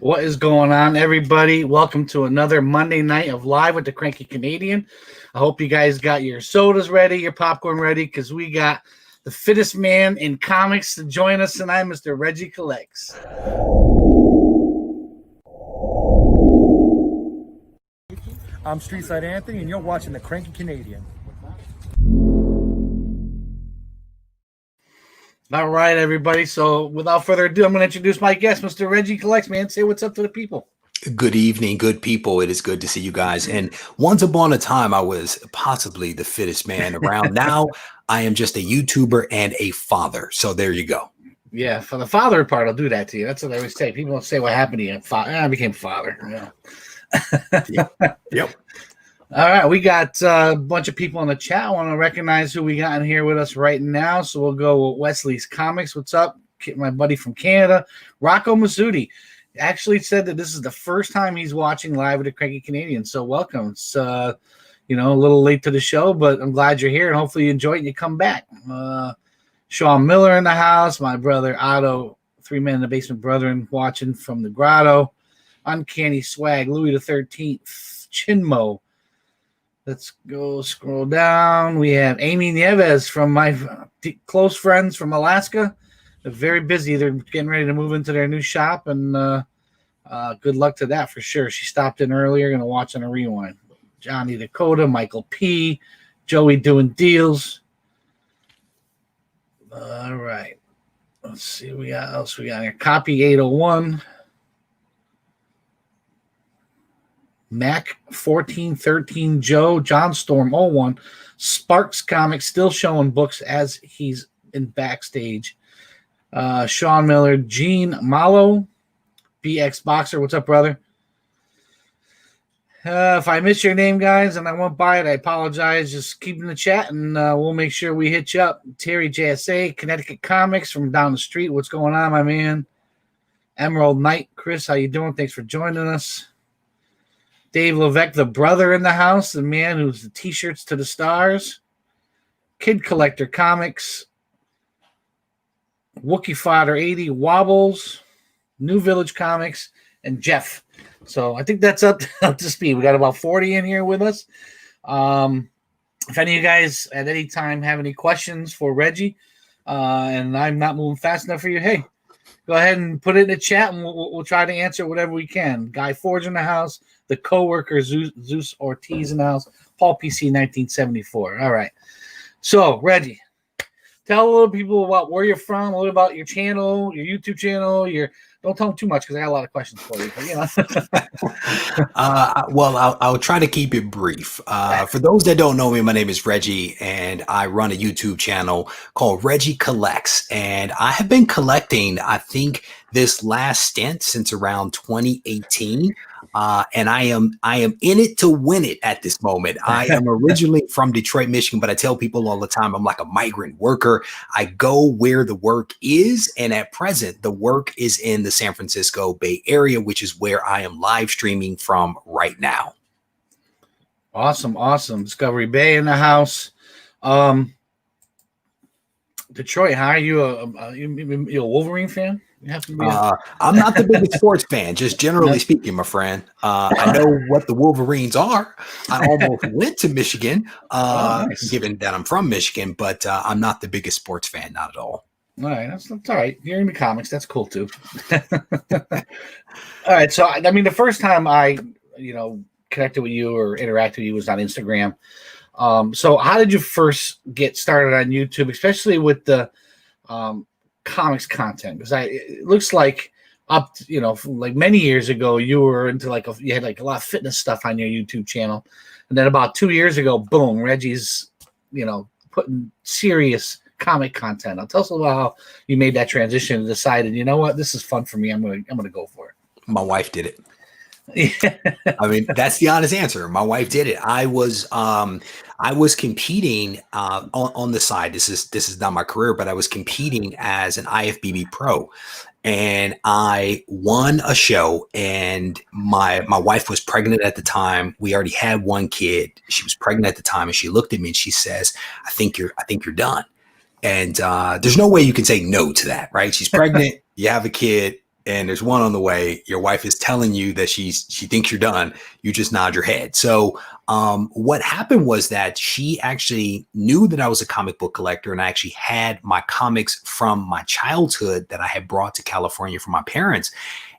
What is going on, everybody? Welcome to another Monday night of Live with the Kranky Canadian. I hope you guys got your sodas ready, your popcorn ready, because we got the fittest man in comics to join us tonight, Mr. Reggie Collects. I'm Streetside Anthony, and you're watching the Kranky Canadian. All right, everybody. So without further ado, I'm going to introduce my guest, Mr. Reggie Collects. Man, say what's up to the people. Good evening, good people. It is good to see you guys. And once upon a time, I was possibly the fittest man around. Now I am just a YouTuber and a father. So there you go. Yeah, for the father part, I'll do that to you. That's what I always say. People don't say what happened to you. I became father. Yeah. Yep. All right, we got a bunch of people in the chat. I want to recognize who we got in here with us right now. So we'll go with Wesley's Comics. What's up? My buddy from Canada, Rocco Masudi, actually said that this is the first time he's watching Live with the Kranky Canadian. So welcome. It's a little late to the show, but I'm glad you're here, and hopefully you enjoy it and you come back. Sean Miller in the house, my brother Otto, 3 Men in the Basement Brethren, watching from the Grotto. Uncanny Swag, Louis the 13th, Chinmo. Let's go scroll down. We have Amy Nieves from my close friends from Alaska. They're very busy. They're getting ready to move into their new shop, and good luck to that for sure. She stopped in earlier, going to watch on a rewind. Johnny Dakota, Michael P., Joey doing deals. All right. Let's see what else we got here. Copy 801. Mac 1413 Joe, John Storm 01, Sparks Comics still showing books as he's in backstage. Sean Miller, Gene Malo, BX Boxer, what's up, brother? If I miss your name, guys, and I won't buy it, I apologize. Just keep in the chat, and we'll make sure we hit you up. Terry JSA, Connecticut Comics from down the street. What's going on, my man? Emerald Knight, Chris, how you doing? Thanks for joining us. Dave Levesque, the brother in the house, the man who's the T-shirts to the stars. Kid Collector Comics. Wookie Fodder 80, Wobbles, New Village Comics, and Jeff. So I think that's up to speed. We got about 40 in here with us. If any of you guys at any time have any questions for Reggie, and I'm not moving fast enough for you, hey, go ahead and put it in the chat, and we'll try to answer whatever we can. Guy Forge in the house, the coworker Zeus Ortiz in the house, Paul PC 1974. All right. So, Reggie, tell a little people about where you're from, a little about your channel, your YouTube channel. Don't tell them too much because I got a lot of questions for you. But, Well, I'll try to keep it brief. For those that don't know me, my name is Reggie, and I run a YouTube channel called Reggie Collects. And I have been collecting, I think, this last stint since around 2018. And I am in it to win it at this moment. I am originally from Detroit, Michigan, but I tell people all the time I'm like a migrant worker. I go where the work is, and at present, the work is in the San Francisco Bay Area, which is where I am live streaming from right now. Awesome. Discovery Bay in the house. Detroit, how are you? You a Wolverine fan? You have to be I'm not the biggest sports fan, just generally speaking, my friend. I know what the Wolverines are. I almost went to Michigan, nice. Given that I'm from Michigan, but I'm not the biggest sports fan, not at all. All right, that's all right. You're into comics. That's cool, too. All right, so, I mean, the first time I, connected with you or interacted with you was on Instagram. So how did you first get started on YouTube, especially with the comics content? Because it looks like like many years ago, you were into you had a lot of fitness stuff on your YouTube channel. And then about 2 years ago, boom, Reggie's, putting serious comic content. Tell us a little about how you made that transition and decided, you know what, this is fun for me. I'm gonna go for it. My wife did it. I mean, that's the honest answer. My wife did it. I was competing on the side. This is not my career, but I was competing as an IFBB pro, and I won a show. And my wife was pregnant at the time. We already had one kid. She was pregnant at the time, and she looked at me and she says, "I think you're done." And there's no way you can say no to that, right? She's pregnant. You have a kid. and there's one on the way. Your wife is telling you that she thinks you're done. You just nod your head. So what happened was that she actually knew that I was a comic book collector, and I actually had my comics from my childhood that I had brought to California from my parents.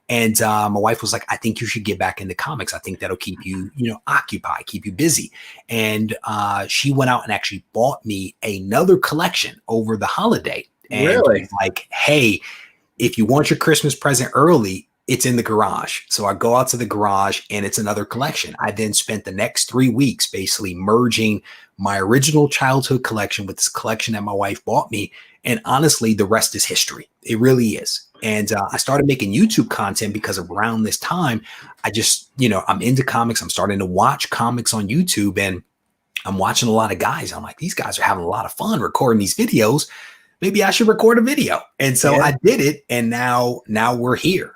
And my wife was like, I think you should get back into comics. I think that'll keep you, occupied, keep you busy. And she went out and actually bought me another collection over the holiday. And Really? was like, hey, if you want your Christmas present early, it's in the garage. So I go out to the garage and it's another collection. I then spent the next 3 weeks basically merging my original childhood collection with this collection that my wife bought me. And honestly, the rest is history. It really is. And I started making YouTube content because around this time, I just, I'm into comics. I'm starting to watch comics on YouTube, and I'm watching a lot of guys. I'm like, these guys are having a lot of fun recording these videos. Maybe I should record a video. And so I did it. And now we're here.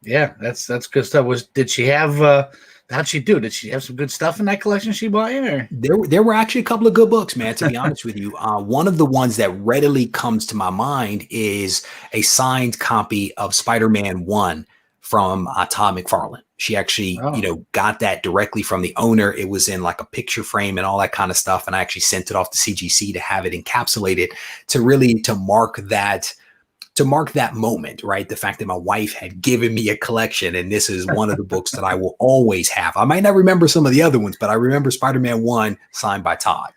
Yeah, that's good stuff. Did she have, how'd she do? Did she have some good stuff in that collection she bought you? Or? There were actually a couple of good books, man, to be honest with you. One of the ones that readily comes to my mind is a signed copy of Spider-Man 1 from Todd McFarlane. She actually, got that directly from the owner. It was in like a picture frame and all that kind of stuff. And I actually sent it off to CGC to have it encapsulated to mark that moment, right? The fact that my wife had given me a collection, and this is one of the books that I will always have. I might not remember some of the other ones, but I remember Spider-Man 1 signed by Todd.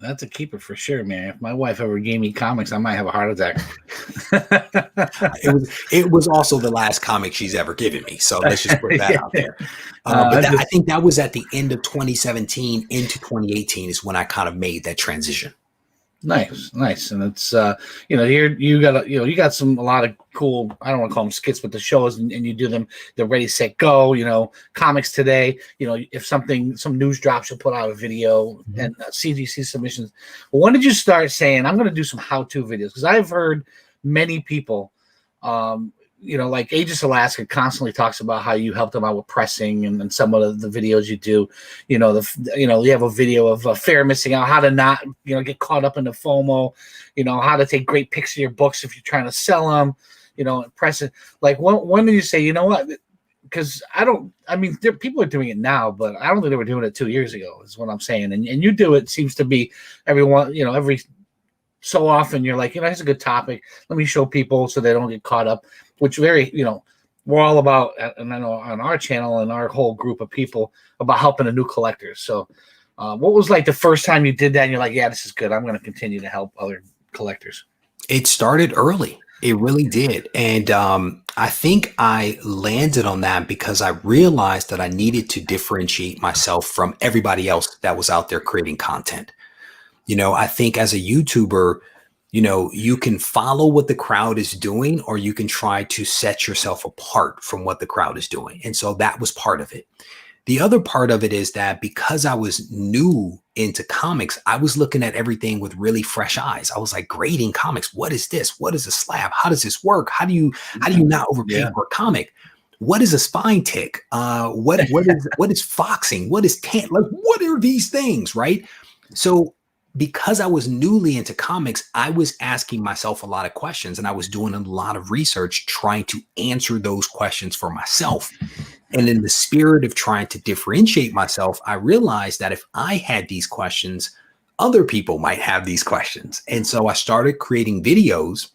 That's a keeper for sure, man. If my wife ever gave me comics, I might have a heart attack. It was also the last comic she's ever given me. So let's just put that out there. I think that was at the end of 2017 into 2018 is when I kind of made that transition. Nice. And it's, here you got a lot of cool, I don't want to call them skits, but the shows, and you do them, they're ready, set, go, comics today, if some news drops, you'll put out a video and CGC submissions. Well, when did you start saying, I'm going to do some how-to videos? Because I've heard many people, like Aegis Alaska constantly talks about how you help them out with pressing and some of the videos you do. You have a video of fear of missing out, how to not, get caught up in the FOMO, how to take great pics of your books if you're trying to sell them, and press it. Like when did you say, you know what? Because people are doing it now, but I don't think they were doing it 2 years ago is what I'm saying. And you do it seems to be everyone, every so often you're like, here's a good topic. Let me show people so they don't get caught up, which we're all about, and I know on our channel and our whole group of people about helping the new collectors. So what was like the first time you did that and you're like, yeah, this is good. I'm going to continue to help other collectors. It started early. It really did. And I think I landed on that because I realized that I needed to differentiate myself from everybody else that was out there creating content. I think as a YouTuber, you can follow what the crowd is doing, or you can try to set yourself apart from what the crowd is doing. And so that was part of it. The other part of it is that because I was new into comics, I was looking at everything with really fresh eyes. I was like grading comics. What is this? What is a slab? How does this work? How do you not overpay for a comic? What is a spine tick? What is foxing? What is what are these things? Right. So because I was newly into comics, I was asking myself a lot of questions, and I was doing a lot of research trying to answer those questions for myself. And in the spirit of trying to differentiate myself, I realized that if I had these questions, other people might have these questions. And so I started creating videos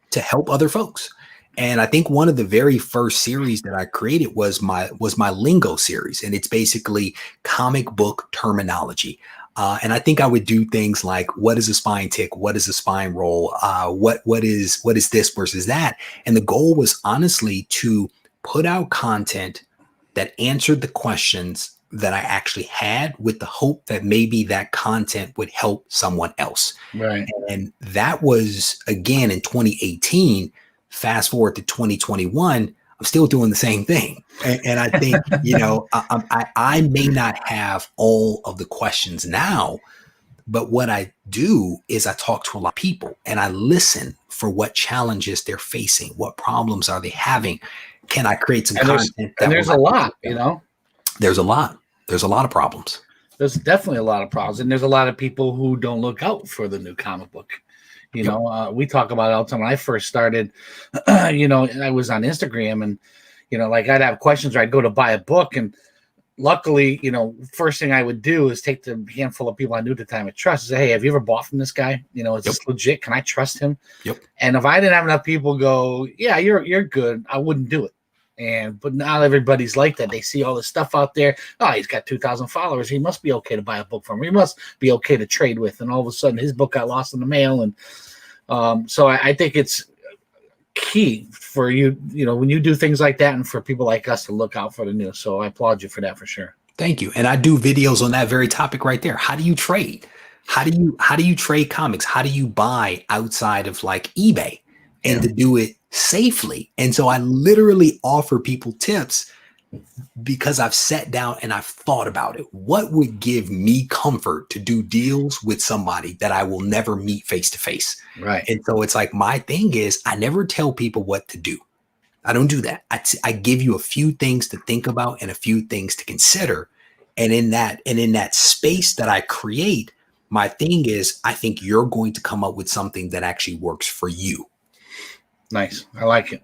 to help other folks. And I think one of the very first series that I created was my lingo series. And it's basically comic book terminology. And I think I would do things like, what is a spine tick? What is a spine roll? What is this versus that? And the goal was honestly to put out content that answered the questions that I actually had, with the hope that maybe that content would help someone else. Right. And that was, again, in 2018. Fast forward to 2021. I'm still doing the same thing. And I think, I may not have all of the questions now, but what I do is I talk to a lot of people and I listen for what challenges they're facing. What problems are they having? Can I create some content? There's a lot, There's a lot. There's a lot of problems. There's definitely a lot of problems. And there's a lot of people who don't look out for the new comic book. You Yep. know, we talk about it all the time. When I first started, I was on Instagram, and like I'd have questions, or I'd go to buy a book, and luckily, first thing I would do is take the handful of people I knew at the time I trust, and say, hey, have you ever bought from this guy? Is Yep. this legit? Can I trust him? Yep. And if I didn't have enough people go, yeah, you're good, I wouldn't do it. But not everybody's like that. They see all this stuff out there. Oh, he's got 2,000 followers. He must be okay to buy a book from him. He must be okay to trade with. And all of a sudden, his book got lost in the mail. And so I think it's key for you, when you do things like that, and for people like us to look out for the news. So I applaud you for that, for sure. Thank you. And I do videos on that very topic right there. How do you trade? How do you trade comics? How do you buy outside of like eBay, and to do it safely? And so I literally offer people tips because I've sat down and I've thought about it. What would give me comfort to do deals with somebody that I will never meet face to face? Right. And so it's like, my thing is, I never tell people what to do. I don't do that. I give you a few things to think about and a few things to consider. And in that space that I create, my thing is, I think you're going to come up with something that actually works for you. Nice. I like it.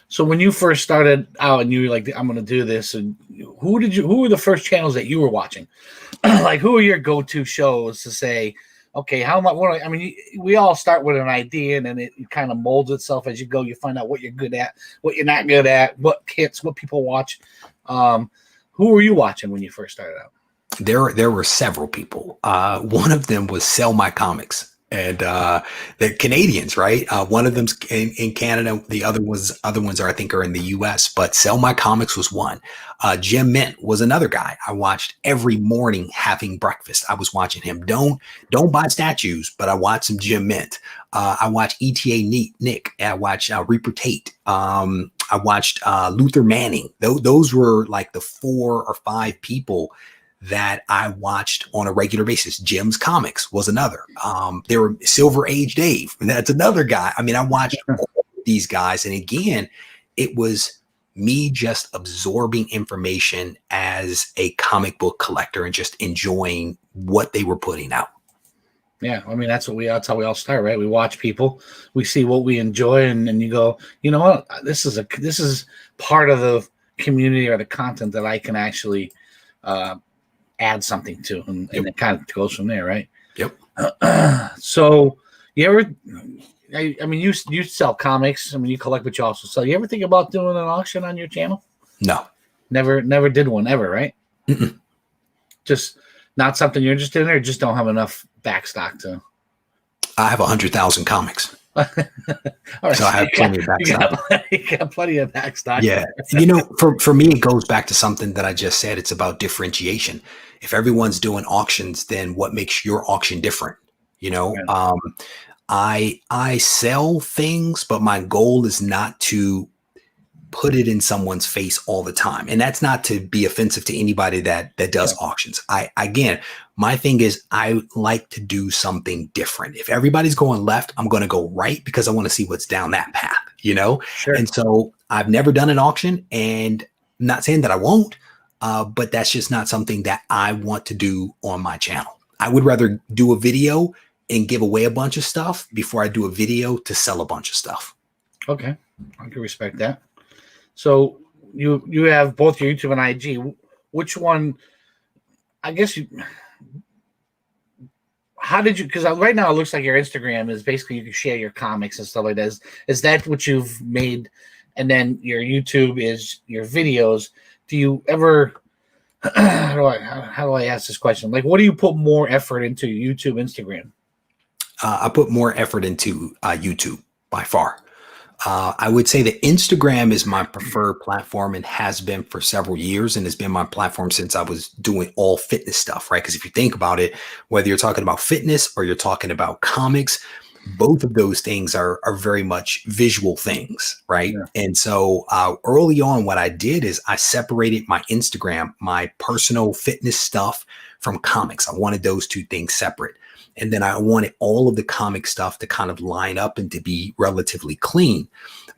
So when you first started out and you were like, I'm going to do this, and who were the first channels that you were watching? Like, who are your go-to shows to say, okay, how much? I mean, we all start with an idea, and then it kind of molds itself as you go. You find out what you're good at, what you're not good at, what hits, what people watch. Who were you watching when you first started out? There were several people. One of them was Sell My Comics, and they're Canadians, right? One of them's in Canada. The other ones are, I think, are in the US. But Sell My Comics was one. Jim Mint was another guy I watched every morning having breakfast. I was watching him. Don't buy statues, but I watched some Jim Mint. I watched ETA Nick. I watched Reaper Tate. I watched Luther Manning. Those were like the 4 or 5 people that I watched on a regular basis. Jim's Comics was another. There were Silver Age Dave. That's another guy. I mean, I watched all these guys. And again, it was me just absorbing information as a comic book collector and just enjoying what they were putting out. Yeah, I mean, that's how we all start, right? We watch people, we see what we enjoy, and you go, you know what, this is part of the community or the content that I can actually add something to, and it kind of goes from there, right? Yep. So you ever, I mean, you sell comics. I mean, you collect, but you also sell. You ever think about doing an auction on your channel? No. Never did one ever, right? Mm-mm. Just not something you're interested in, or just don't have enough backstock to. I have 100,000 comics. All right, so I have plenty of backstock. You got plenty of backstock. Yeah. For me, it goes back to something that I just said. It's about differentiation. If everyone's doing auctions, then what makes your auction different? Yeah. I sell things, but my goal is not to put it in someone's face all the time. And that's not to be offensive to anybody that does auctions. Again, my thing is, I like to do something different. If everybody's going left, I'm going to go right because I want to see what's down that path, Sure. And so I've never done an auction, and I'm not saying that I won't, but that's just not something that I want to do on my channel. I would rather do a video and give away a bunch of stuff before I do a video to sell a bunch of stuff. Okay. I can respect that. So you have both your YouTube and IG. Which one, I guess how did you, because right now it looks like your Instagram is basically you can share your comics and stuff like that. Is that what you've made? And then your YouTube is your videos. Do you ever, how do I ask this question? Like, what do you put more effort into, YouTube, Instagram? I put more effort into YouTube by far. I would say that Instagram is my preferred platform and has been for several years, and has been my platform since I was doing all fitness stuff, right? Because if you think about it, whether you're talking about fitness or you're talking about comics, both of those things are very much visual things, right? Yeah. And so early on, what I did is I separated my Instagram, my personal fitness stuff, from comics. I wanted those two things separate. And then I wanted all of the comic stuff to kind of line up and to be relatively clean.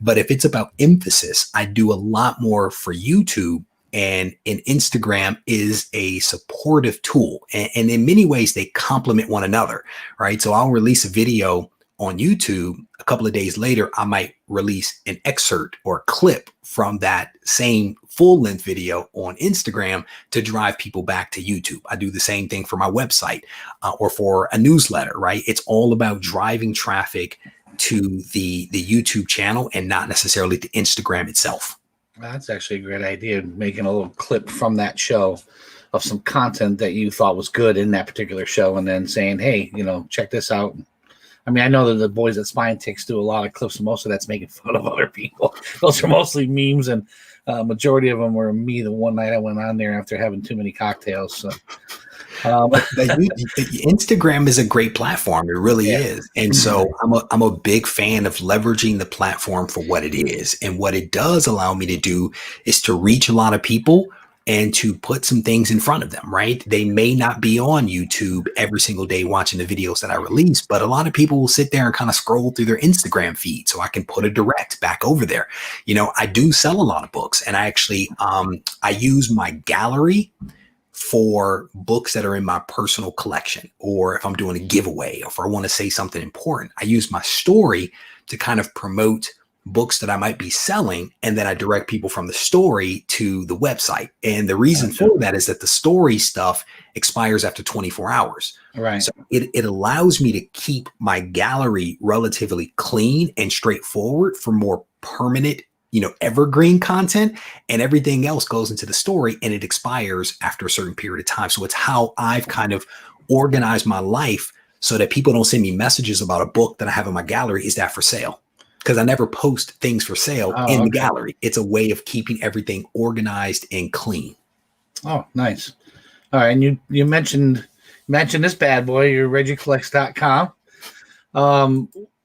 But if it's about emphasis, I do a lot more for YouTube, and Instagram is a supportive tool. And in many ways, they complement one another, right? So I'll release a video on YouTube, a couple of days later, I might release an excerpt or a clip from that same full-length video on Instagram to drive people back to YouTube. I do the same thing for my website or for a newsletter, right? It's all about driving traffic to the YouTube channel and not necessarily to Instagram itself. That's actually a great idea, making a little clip from that show of some content that you thought was good in that particular show, and then saying, hey, check this out. I mean, I know that the boys at Spine Ticks do a lot of clips, and most of that's making fun of other people. Those are mostly memes, and majority of them were me the one night I went on there after having too many cocktails. So, Instagram is a great platform. It really is. And so I'm a big fan of leveraging the platform for what it is. And what it does allow me to do is to reach a lot of people and to put some things in front of them, right? They may not be on YouTube every single day watching the videos that I release, but a lot of people will sit there and kind of scroll through their Instagram feed, so I can put a direct back over there. I do sell a lot of books, and I actually, I use my gallery for books that are in my personal collection, or if I'm doing a giveaway, or if I want to say something important. I use my story to kind of promote books that I might be selling, and then I direct people from the story to the website. And the reason for that is that the story stuff expires after 24 hours. Right. So it allows me to keep my gallery relatively clean and straightforward for more permanent, evergreen content, and everything else goes into the story and it expires after a certain period of time. So it's how I've kind of organized my life so that people don't send me messages about a book that I have in my gallery. Is that for sale? Because I never post things for sale in the gallery. It's a way of keeping everything organized and clean. Oh, nice. All right. And you mentioned this bad boy, your ReggieCollects.com.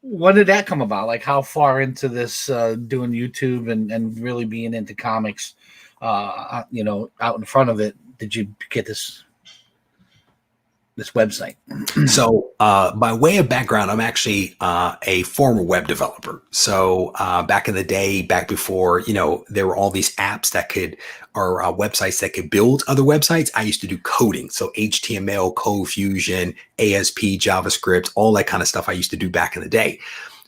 When did that come about? Like, how far into this doing YouTube and really being into comics, out in front of it, did you get this website? So by way of background, I'm actually a former web developer. So back in the day, back before, there were all these apps that could, or websites that could build other websites, I used to do coding. So HTML, Code Fusion, ASP, JavaScript, all that kind of stuff I used to do back in the day.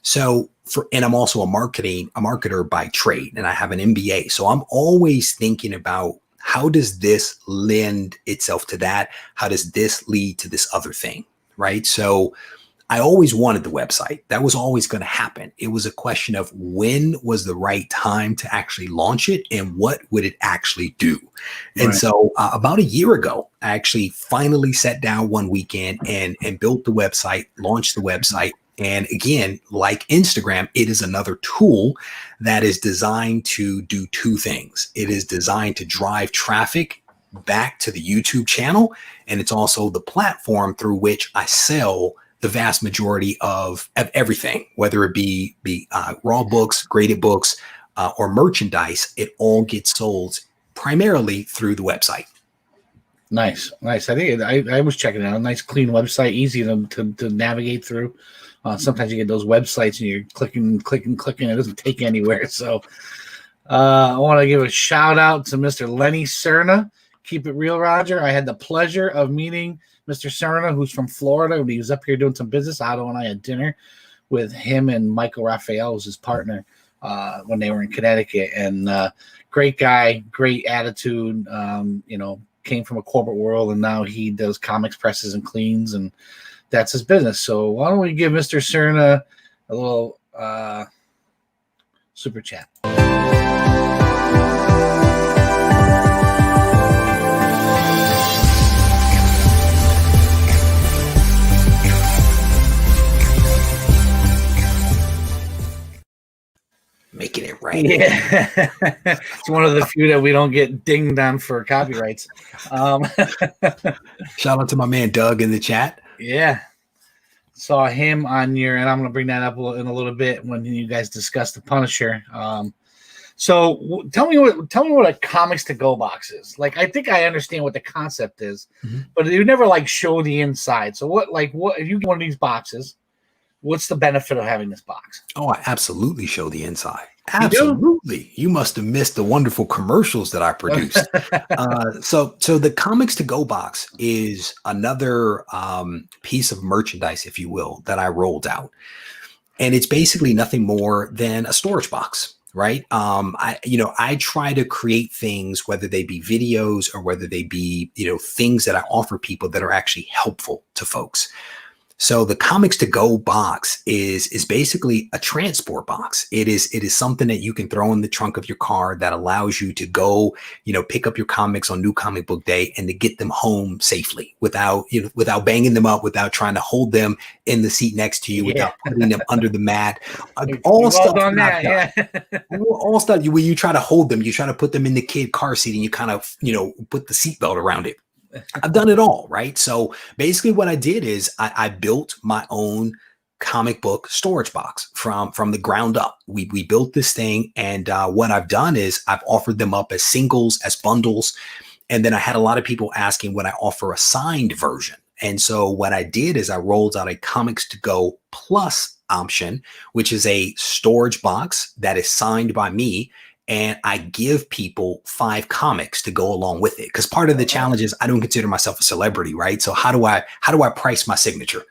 So and I'm also a marketer by trade, and I have an MBA. So I'm always thinking about, how does this lend itself to that? How does this lead to this other thing, right? So I always wanted the website. That was always going to happen. It was a question of when was the right time to actually launch it and what would it actually do? And so about a year ago, I actually finally sat down one weekend and built the website, launched the website. And again, like Instagram, it is another tool that is designed to do two things. It is designed to drive traffic back to the YouTube channel, and it's also the platform through which I sell the vast majority of everything, whether it be raw books, graded books, or merchandise. It all gets sold primarily through the website. Nice. I think I was checking it out. A nice, clean website, easy to navigate through. Sometimes you get those websites and you're clicking. It doesn't take you anywhere. So I want to give a shout out to Mr. Lenny Cerna. Keep it real, Roger. I had the pleasure of meeting Mr. Cerna, who's from Florida. He was up here doing some business. Otto and I had dinner with him, and Michael Raphael was his partner when they were in Connecticut. And great guy, great attitude. Came from a corporate world, and now he does comics presses and cleans, and that's his business. So why don't we give Mr. Cerna a little super chat. Making it right. Yeah. It's one of the few that we don't get dinged on for copyrights. Shout out to my man Doug in the chat. Yeah. Saw him on and I'm going to bring that up in a little bit when you guys discuss the Punisher. So tell me what a comics to go box is. Like, I think I understand what the concept is, but you never show the inside. So what if you get one of these boxes, what's the benefit of having this box? Oh, I absolutely show the inside. Absolutely. You must have missed the wonderful commercials that I produced. So the Comics to Go box is another piece of merchandise, if you will, that I rolled out. And it's basically nothing more than a storage box, right? I try to create things, whether they be videos or whether they be, things that I offer people that are actually helpful to folks. So the Comics to Go box is basically a transport box. It is something that you can throw in the trunk of your car that allows you to go, pick up your comics on New Comic Book Day and to get them home safely without banging them up, without trying to hold them in the seat next to you, without putting them under the mat. All stuff done that, yeah. All stuff when you try to hold them, you try to put them in the kid car seat and you kind of, put the seatbelt around it. I've done it all, right? So basically what I did is I built my own comic book storage box from the ground up. We built this thing, and what I've done is I've offered them up as singles, as bundles, and then I had a lot of people asking would I offer a signed version. And so what I did is I rolled out a Comics to Go Plus option, which is a storage box that is signed by me. And I give people 5 comics to go along with it. Because part of the challenge is I don't consider myself a celebrity, right? So how do I price my signature,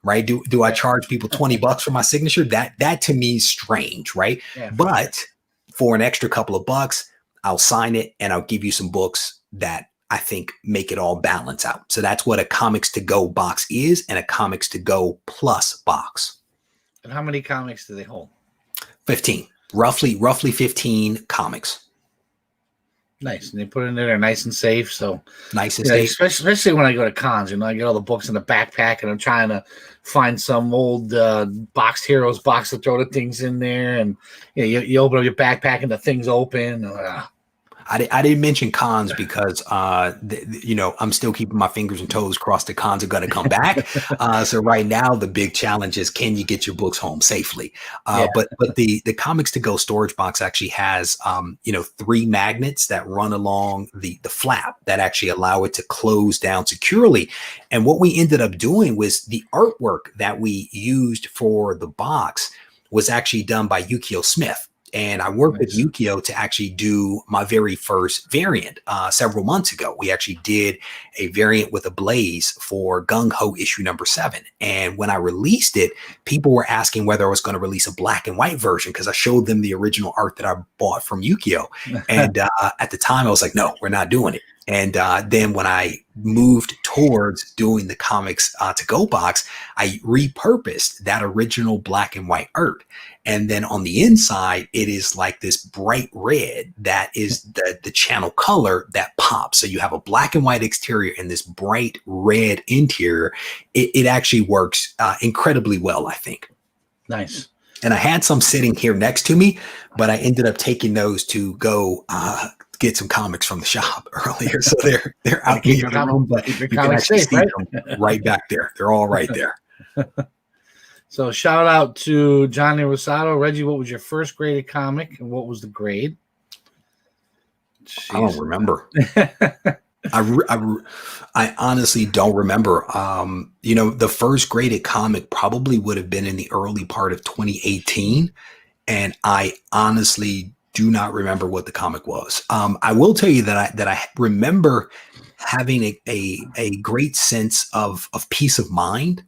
right? Do I charge people $20 for my signature? That to me is strange, right? Yeah, but for an extra couple of bucks, I'll sign it and I'll give you some books that I think make it all balance out. So that's what a Comics to Go box is, and a Comics to Go Plus box. And how many comics do they hold? 15. Roughly 15 comics. Nice. And they put it in there, they're nice and safe. So nice and safe. Especially when I go to cons, I get all the books in the backpack and I'm trying to find some old boxed heroes box to throw the things in there. And you open up your backpack and the thing's open. I didn't mention cons because, I'm still keeping my fingers and toes crossed. The cons are going to come back. So right now, the big challenge is, can you get your books home safely? But the Comics to Go storage box actually has, 3 magnets that run along the flap that actually allow it to close down securely. And what we ended up doing was the artwork that we used for the box was actually done by Yukio Smith. And I worked with Yukio to actually do my very first variant several months ago. We actually did a variant with a blaze for Gung Ho issue number 7. And when I released it, people were asking whether I was going to release a black and white version because I showed them the original art that I bought from Yukio. And at the time, I was like, no, we're not doing it. And then when I moved towards doing the Comics to Go box, I repurposed that original black and white art. And then on the inside, it is like this bright red that is the channel color that pops. So you have a black and white exterior and this bright red interior. It actually works incredibly well, I think. Nice. And I had some sitting here next to me, but I ended up taking those to go get some comics from the shop earlier. So they're out in the room, but you can actually see them right back there. They're all right there. So shout out to Johnny Rosato. Reggie, what was your first graded comic and what was the grade? Jeez. I don't remember. I honestly don't remember. The first graded comic probably would have been in the early part of 2018. And I honestly do not remember what the comic was. I will tell you that I remember having a great sense of peace of mind.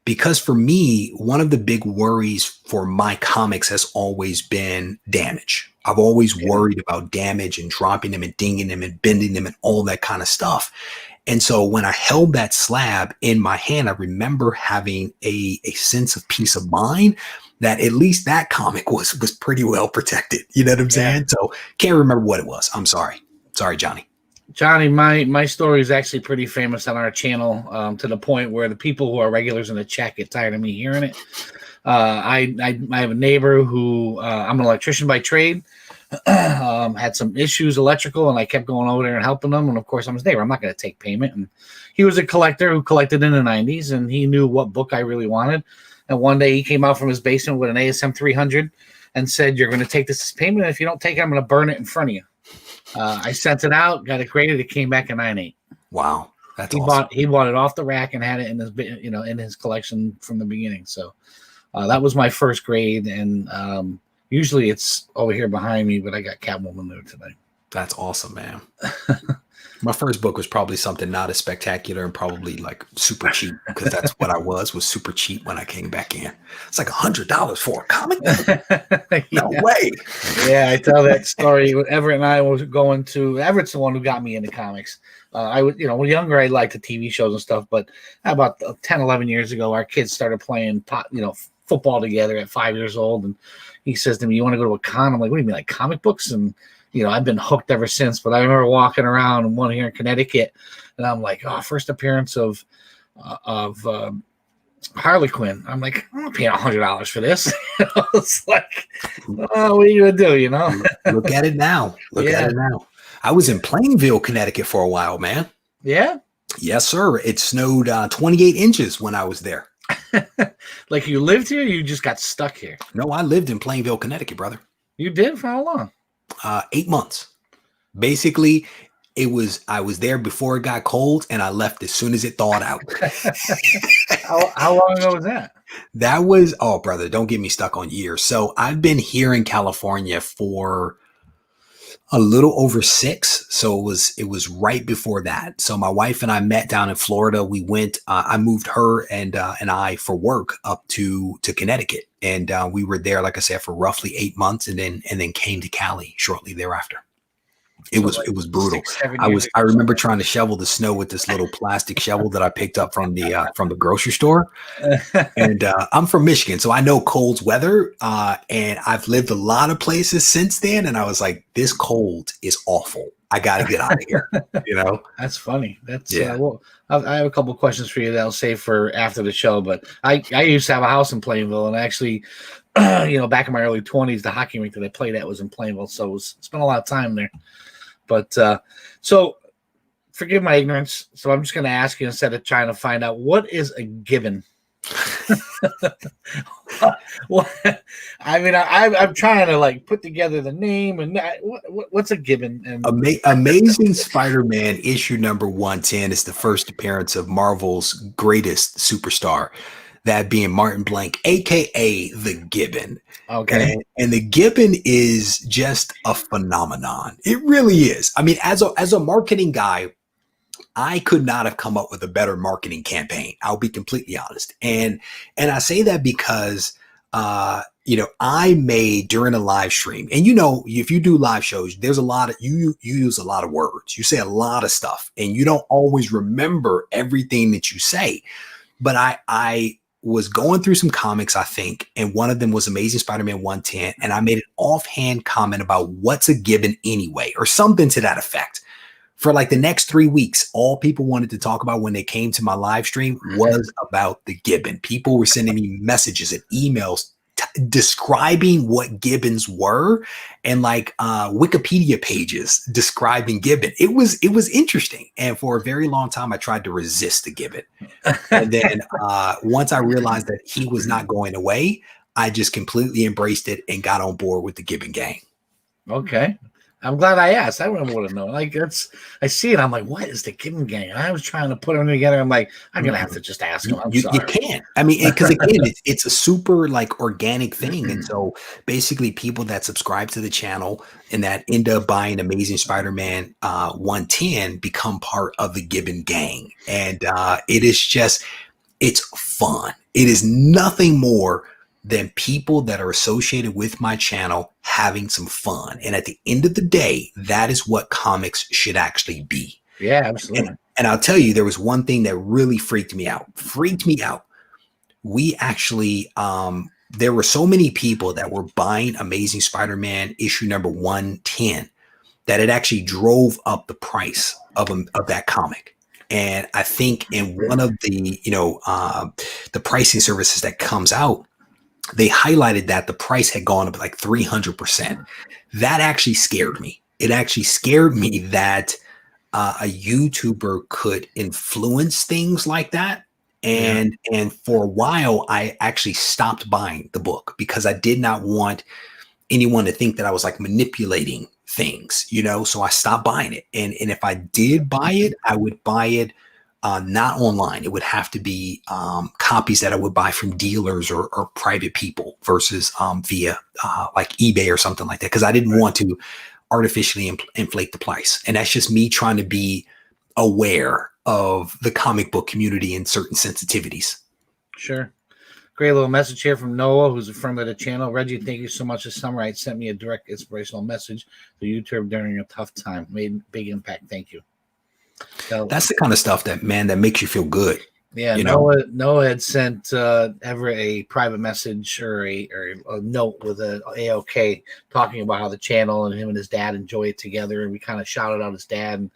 Because for me, one of the big worries for my comics has always been damage. I've always worried about damage and dropping them and dinging them and bending them and all that kind of stuff. And so when I held that slab in my hand, I remember having a sense of peace of mind that at least that comic was pretty well protected. You know what I'm saying? So can't remember what it was. I'm sorry. Sorry, Johnny. Johnny, my story is actually pretty famous on our channel, to the point where the people who are regulars in the chat get tired of me hearing it. I have a neighbor who I'm an electrician by trade, had some issues electrical, and I kept going over there and helping them. And of course, I'm his neighbor. I'm not going to take payment. And he was a collector who collected in the 90s, and he knew what book I really wanted. And one day he came out from his basement with an ASM 300 and said, "You're going to take this as payment. And if you don't take it, I'm going to burn it in front of you." I sent it out, got it graded. It came back a 9.8. Wow, that's awesome. He bought it off the rack and had it in his in his collection from the beginning. So that was my first grade, and Usually it's over here behind me, but I got Catwoman there today. That's awesome, man. My first book was probably something not as spectacular and probably like super cheap, because that's what I was super cheap when I came back in. It's like $100 for a comic book. No way. Yeah, I tell that story. Everett and I was going to. Everett's the one who got me into comics. I was, when younger, I liked the TV shows and stuff. But about 10, 11 years ago, our kids started playing, football together at 5 years old. And he says to me, "You want to go to a con?" I'm like, "What do you mean, like comic books?" And I've been hooked ever since. But I remember walking around and one here in Connecticut, and I'm like, "Oh, first appearance of Harley Quinn." I'm like, "I'm not paying $100 for this." It's like, oh, what are you gonna do? Look at it now. Look at it now. I was in Plainville, Connecticut for a while, man. Yeah. Yes, sir. It snowed 28 inches when I was there. Like, you lived here? Or you just got stuck here? No, I lived in Plainville, Connecticut, brother. You did? For how long? 8 months. Basically, I was there before it got cold, and I left as soon as it thawed out. How long ago was that? That was, oh, brother, don't get me stuck on years. So I've been here in California for a little over 6. So it was right before that. So my wife and I met down in Florida. We went, I moved her and I for work up to Connecticut. And we were there, like I said, for roughly 8 months, and then came to Cali shortly thereafter. It was brutal. 6-7 I remember trying to shovel the snow with this little plastic shovel that I picked up from the grocery store. And I'm from Michigan, so I know cold weather. And I've lived a lot of places since then. And I was like, this cold is awful. I got to get out of here. That's funny. That's yeah. Well, I have a couple of questions for you that I'll save for after the show. But I used to have a house in Plainville, and actually, back in my early 20s, the hockey rink that I played at was in Plainville, so spent a lot of time there. But so forgive my ignorance. So I'm just going to ask you, instead of trying to find out, what is a gibbon? Well, I mean, I'm trying to put together the name, and what's a gibbon? And Amazing Spider-Man issue number 110 is the first appearance of Marvel's greatest superstar, that being Martin Blank, aka the Gibbon. Okay. And the Gibbon is just a phenomenon. It really is. I mean, as a marketing guy, I could not have come up with a better marketing campaign. I'll be completely honest. And I say that because I made, during a live stream, and if you do live shows, there's a lot of you use a lot of words. You say a lot of stuff, and you don't always remember everything that you say. But I was going through some comics, I think, and one of them was Amazing Spider-Man 110, and I made an offhand comment about what's a gibbon anyway, or something to that effect. For like the next 3 weeks, all people wanted to talk about when they came to my live stream was about the gibbon. People were sending me messages and emails describing what gibbons were, and Wikipedia pages describing gibbon. It was interesting. And for a very long time, I tried to resist the gibbon. And then once I realized that he was not going away, I just completely embraced it and got on board with the Gibbon gang. Okay. I'm glad I asked. I wouldn't want to know. I see it. I'm like, what is the Kitten gang? And I was trying to put them together. I'm like, I'm gonna have to just ask them. I'm sorry. You can't. I mean, because again, it's a super organic thing, and so basically, people that subscribe to the channel and that end up buying Amazing Spider-Man 110 become part of the Gibbon gang, and it's fun. It is nothing more than people that are associated with my channel having some fun. And at the end of the day, that is what comics should actually be. Yeah, absolutely. And I'll tell you, there was one thing that really freaked me out. We actually, there were so many people that were buying Amazing Spider-Man issue number 110 that it actually drove up the price of that comic. And I think in one of the pricing services that comes out, they highlighted that the price had gone up like 300%. That actually scared me. It actually scared me that a YouTuber could influence things like that. And for a while, I actually stopped buying the book because I did not want anyone to think that I was manipulating things, so I stopped buying it. And if I did buy it, I would buy it not online. It would have to be copies that I would buy from dealers or private people versus via like eBay or something like that, because I didn't want to artificially inflate the price. And that's just me trying to be aware of the comic book community and certain sensitivities. Sure. Great little message here from Noah, who's a friend of the channel. Reggie, thank you so much this summer. I sent me a direct inspirational message to YouTube during a tough time. Made big impact. Thank you. So, that's the kind of stuff that makes you feel good. Yeah, Noah had sent Ever a private message or a note with a AOK talking about how the channel and him and his dad enjoy it together, and we kind of shouted out his dad. And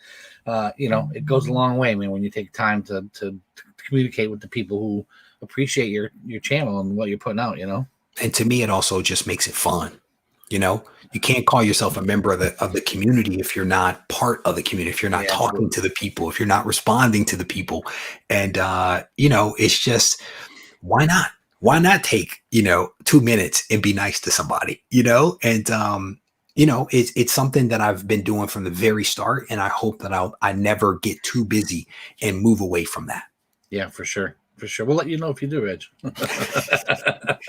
it goes a long way, man, when you take time to communicate with the people who appreciate your channel and what you're putting out. And to me, it also just makes it fun. You can't call yourself a member of the community if you're not part of the community, if you're not talking to the people, if you're not responding to the people. And, it's just, why not? Why not take, 2 minutes and be nice to somebody, and, it's something that I've been doing from the very start. And I hope that I never get too busy and move away from that. Yeah, for sure. For sure. We'll let you know if you do, Reg.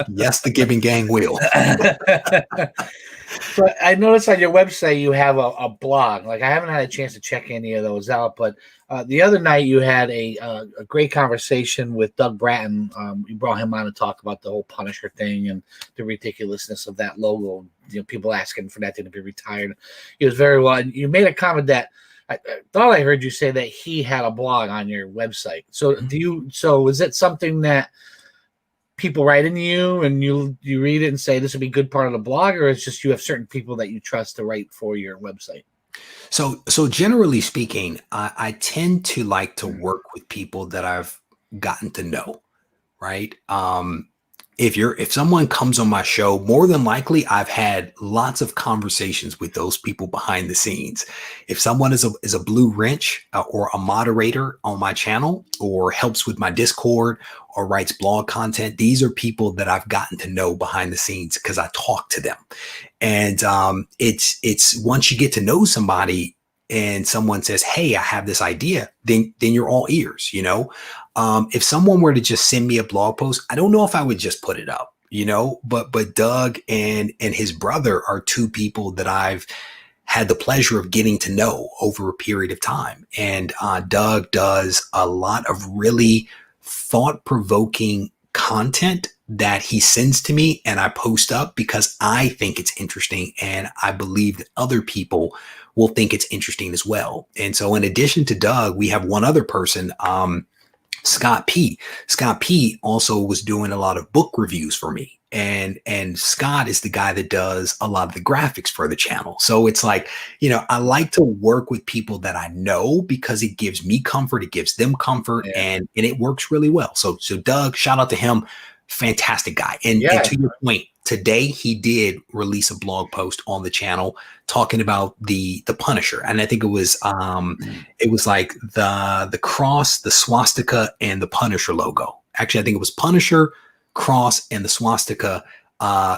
Yes, the Giving Gang will. So I noticed on your website you have a blog. Like, I haven't had a chance to check any of those out, but the other night you had a great conversation with Doug Bratton. You brought him on to talk about the whole Punisher thing and the ridiculousness of that logo. People asking for that thing to be retired. He was very well. And you made a comment that I thought I heard you say that he had a blog on your website. So so is it something that people write into you and you read it and say this would be a good part of the blog, or it's just you have certain people that you trust to write for your website? So generally speaking, I tend to like to work with people that I've gotten to know, right? If someone comes on my show, more than likely I've had lots of conversations with those people behind the scenes. If someone is a blue wrench or a moderator on my channel, or helps with my Discord, or writes blog content, these are people that I've gotten to know behind the scenes because I talk to them. And it's once you get to know somebody and someone says, "Hey, I have this idea," then you're all ears, If someone were to just send me a blog post, I don't know if I would just put it up, but Doug and his brother are two people that I've had the pleasure of getting to know over a period of time. And Doug does a lot of really thought-provoking content that he sends to me and I post up because I think it's interesting and I believe that other people will think it's interesting as well. And so in addition to Doug, we have one other person, Scott P. Scott P also was doing a lot of book reviews for me. And Scott is the guy that does a lot of the graphics for the channel. So it's like, I like to work with people that I know because it gives me comfort, it gives them comfort, and it works really well. So Doug, shout out to him, fantastic guy. And to your point, today he did release a blog post on the channel talking about the Punisher, and I think it was like the cross, the swastika, and the Punisher logo. Actually, I think it was Punisher, cross, and the swastika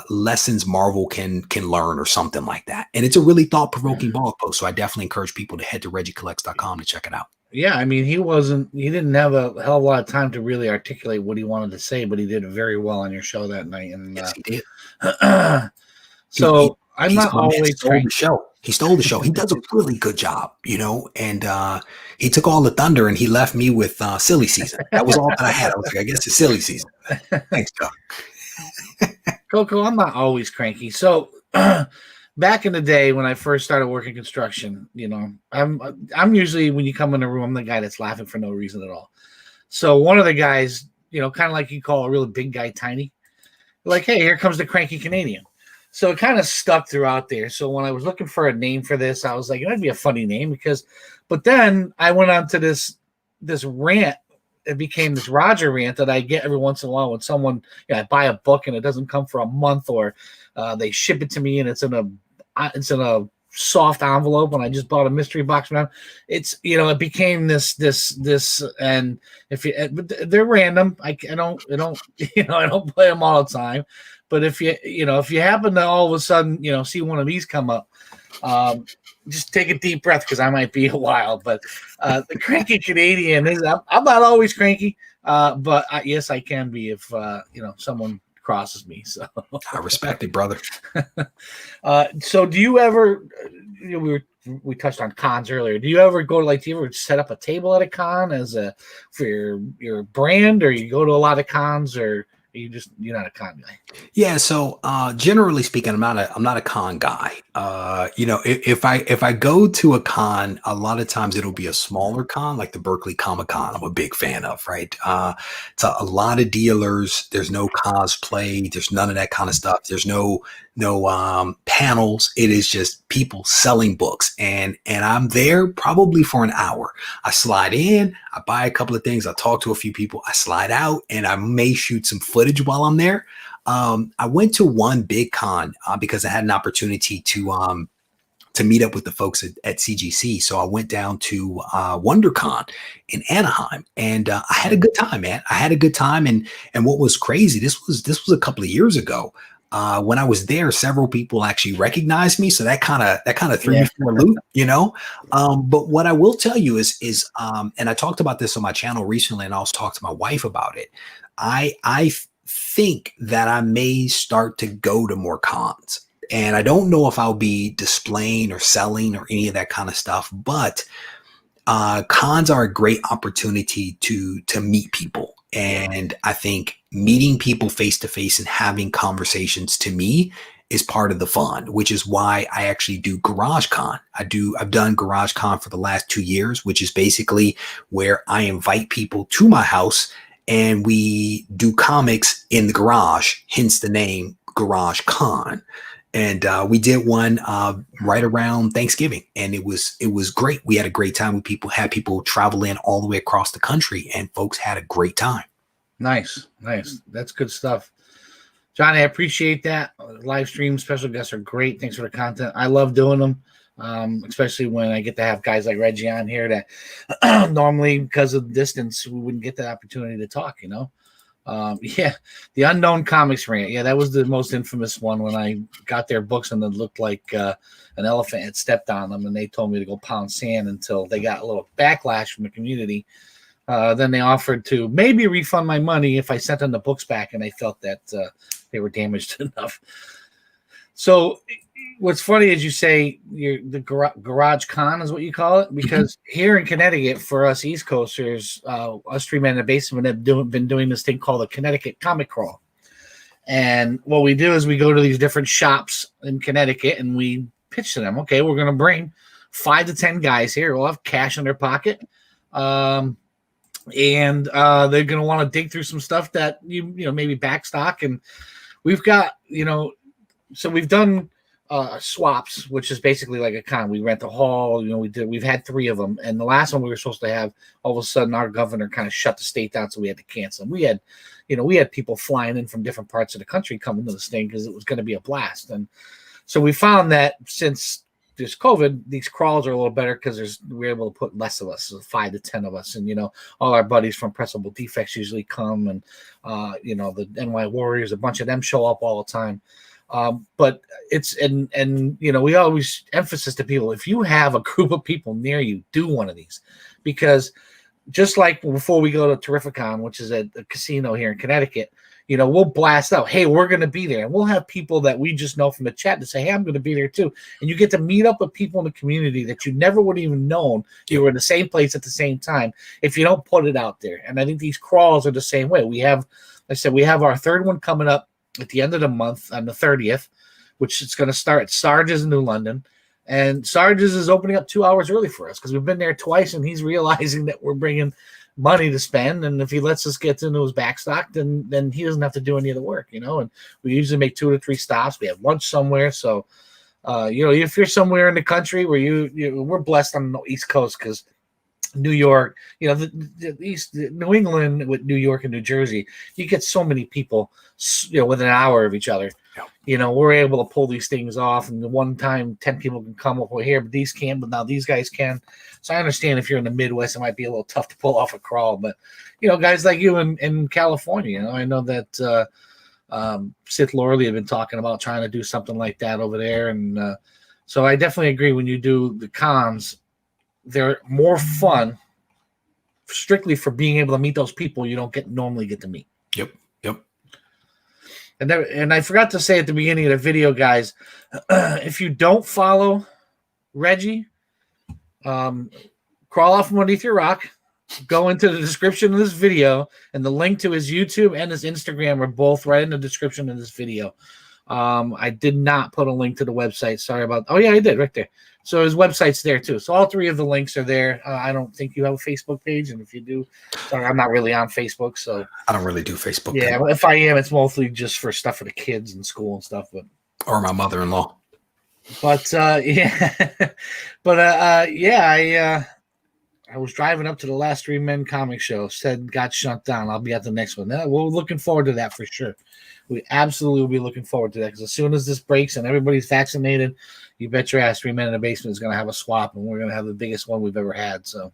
lessons Marvel can learn, or something like that. And it's a really thought-provoking blog post, so I definitely encourage people to head to reggiecollects.com to check it out. Yeah, I mean, he didn't have a hell of a lot of time to really articulate what he wanted to say, but he did it very well on your show that night. And yes, he did. So I'm not always stole the show. He stole the show. He does a really good job, and he took all the thunder and he left me with silly season. That was all that I had. I was like, I guess it's silly season. Thanks, Joe. Coco, I'm not always cranky. So back in the day when I first started working construction, I'm usually, when you come in the room, I'm the guy that's laughing for no reason at all. So one of the guys, kind of like you call a really big guy tiny, like, hey, here comes the cranky Canadian. So it kind of stuck throughout there. So when I was looking for a name for this, I was like, that'd be a funny name but then I went on to this rant. It became this Roger rant that I get every once in a while when someone, I buy a book and it doesn't come for a month, or they ship it to me and it's in a soft envelope and I just bought a mystery box around. It's, it became this, and they're random. I don't I don't play them all the time. But if you happen to all of a sudden, see one of these come up, just take a deep breath because I might be a while. But the cranky Canadian is I'm not always cranky, but yes, I can be if someone crosses me. So I respect it, brother. So do you ever? We touched on cons earlier. Do you ever go to do you ever set up a table at a con for your brand, or you go to a lot of cons, or you're not a con guy? Yeah, so generally speaking, I'm not a con guy. If I go to a con, a lot of times it'll be a smaller con, like the Berkeley Comic Con. I'm a big fan of, right? It's a lot of dealers. There's no cosplay. There's none of that kind of stuff. There's no panels. It is just people selling books, and I'm there probably for an hour. I slide in, I buy a couple of things, I talk to a few people, I slide out, and I may shoot some footage while I'm there. I went to one big con because I had an opportunity to meet up with the folks at CGC. So I went down to WonderCon in Anaheim, and I had a good time, man. I had a good time, and what was crazy, this was a couple of years ago. When I was there, several people actually recognized me, so that kind of threw me for a loop, But what I will tell you is, and I talked about this on my channel recently, and I also talked to my wife about it. I think that I may start to go to more cons, and I don't know if I'll be displaying or selling or any of that kind of stuff, but cons are a great opportunity to meet people. And I think meeting people face to face and having conversations, to me, is part of the fun, which is why I actually do Garage Con. I've done Garage Con for the last 2 years, which is basically where I invite people to my house and we do comics in the garage, hence the name Garage Con. And we did one right around Thanksgiving, and it was great. We had a great time with people, had people travel in all the way across the country, and folks had a great time. Nice. That's good stuff. Johnny, I appreciate that. Live stream special guests are great. Thanks for the content. I love doing them, especially when I get to have guys like Reggie on here that normally, because of distance, we wouldn't get that opportunity to talk, the Unknown Comics Rant. Yeah, that was the most infamous one when I got their books and it looked like an elephant had stepped on them, and they told me to go pound sand until they got a little backlash from the community. Then they offered to maybe refund my money if I sent them the books back, and they felt that they were damaged enough. So what's funny is you say the Garage Con is what you call it, because here in Connecticut, for us East Coasters, us three men in the basement have been doing this thing called the Connecticut Comic Crawl. And what we do is we go to these different shops in Connecticut and we pitch to them, okay, we're going to bring 5 to 10 guys here. We'll have cash in their pocket. And they're going to want to dig through some stuff that you maybe backstock. And we've got, so we've done swaps, which is basically like a con. We rent a hall, we've had 3 of them, and the last one we were supposed to have, all of a sudden our governor kind of shut the state down, so we had to cancel them. We had people flying in from different parts of the country coming to this thing because it was going to be a blast. And so we found that since there's COVID, these crawls are a little better because we're able to put less of us, so 5 to 10 of us, and all our buddies from Pressable Deffects usually come, and the NY Warriors, a bunch of them show up all the time. But it's and we always emphasize to people, if you have a group of people near you, do one of these, because just like before we go to Terrificon, which is a casino here in Connecticut, we'll blast out, hey, we're going to be there, and we'll have people that we just know from the chat to say, hey, I'm going to be there too, and you get to meet up with people in the community that you never would have even known you were in the same place at the same time if you don't put it out there. And I think these crawls are the same way. We have our 3rd one coming up at the end of the month on the 30th, which is going to start at Sarge's in New London. And Sarge's is opening up 2 hours early for us because we've been there twice, and he's realizing that we're bringing money to spend. And if he lets us get into his backstock, then he doesn't have to do any of the work, and we usually make 2 to 3 stops. We have lunch somewhere. So, if you're somewhere in the country where we're blessed on the East Coast, because New York, the East, New England with New York and New Jersey, you get so many people, within an hour of each other. Yeah. We're able to pull these things off, and the one time 10 people can come over here, but these can't, but now these guys can. So I understand if you're in the Midwest, it might be a little tough to pull off a crawl, but guys like you in California, I know that Sith Lorley have been talking about trying to do something like that over there, and So I definitely agree. When you do the cons, they're more fun, strictly for being able to meet those people you don't normally get to meet. Yep. And I forgot to say at the beginning of the video, guys, if you don't follow Reggie, crawl off from underneath your rock, go into the description of this video, and the link to his YouTube and his Instagram are both right in the description of this video. I did not put a link to the website. Sorry about. Oh yeah, I did right there. So his website's there too. So all three of the links are there. I don't think you have a Facebook page, and if you do, sorry, I'm not really on Facebook, so I don't really do Facebook. Yeah, if I am, it's mostly just for stuff for the kids and school and stuff. Or my mother-in-law. But yeah, but yeah, I was driving up to the last Three Men comic show. Said got shut down. I'll be at the next one. We're looking forward to that for sure. We absolutely will be looking forward to that because as soon as this breaks and everybody's vaccinated, you bet your ass 3 Men in the Basement is going to have a swap, and we're going to have the biggest one we've ever had. So,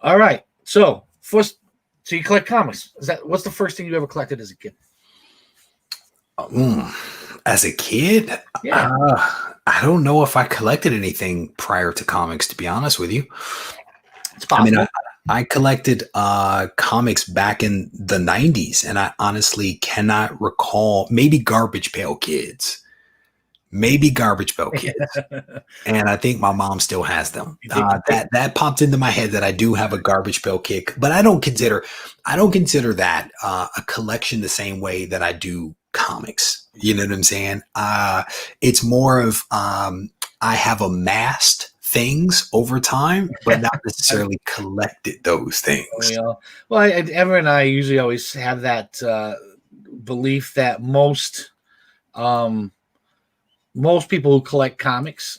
all right. So first, so you collect comics. What's the first thing you ever collected as a kid? As a kid, yeah. I don't know if I collected anything prior to comics, to be honest with you. It's possible. I mean, I collected comics back in the 90s, and I honestly cannot recall. Maybe Garbage Pail Kids. And I think my mom still has them. That popped into my head that I do have a Garbage Pail Kid, but I don't consider that a collection the same way that I do comics. You know what I'm saying? It's more of I have amassed things over time, but not necessarily collected those things. Well, Ever and I usually always have that belief that most people who collect comics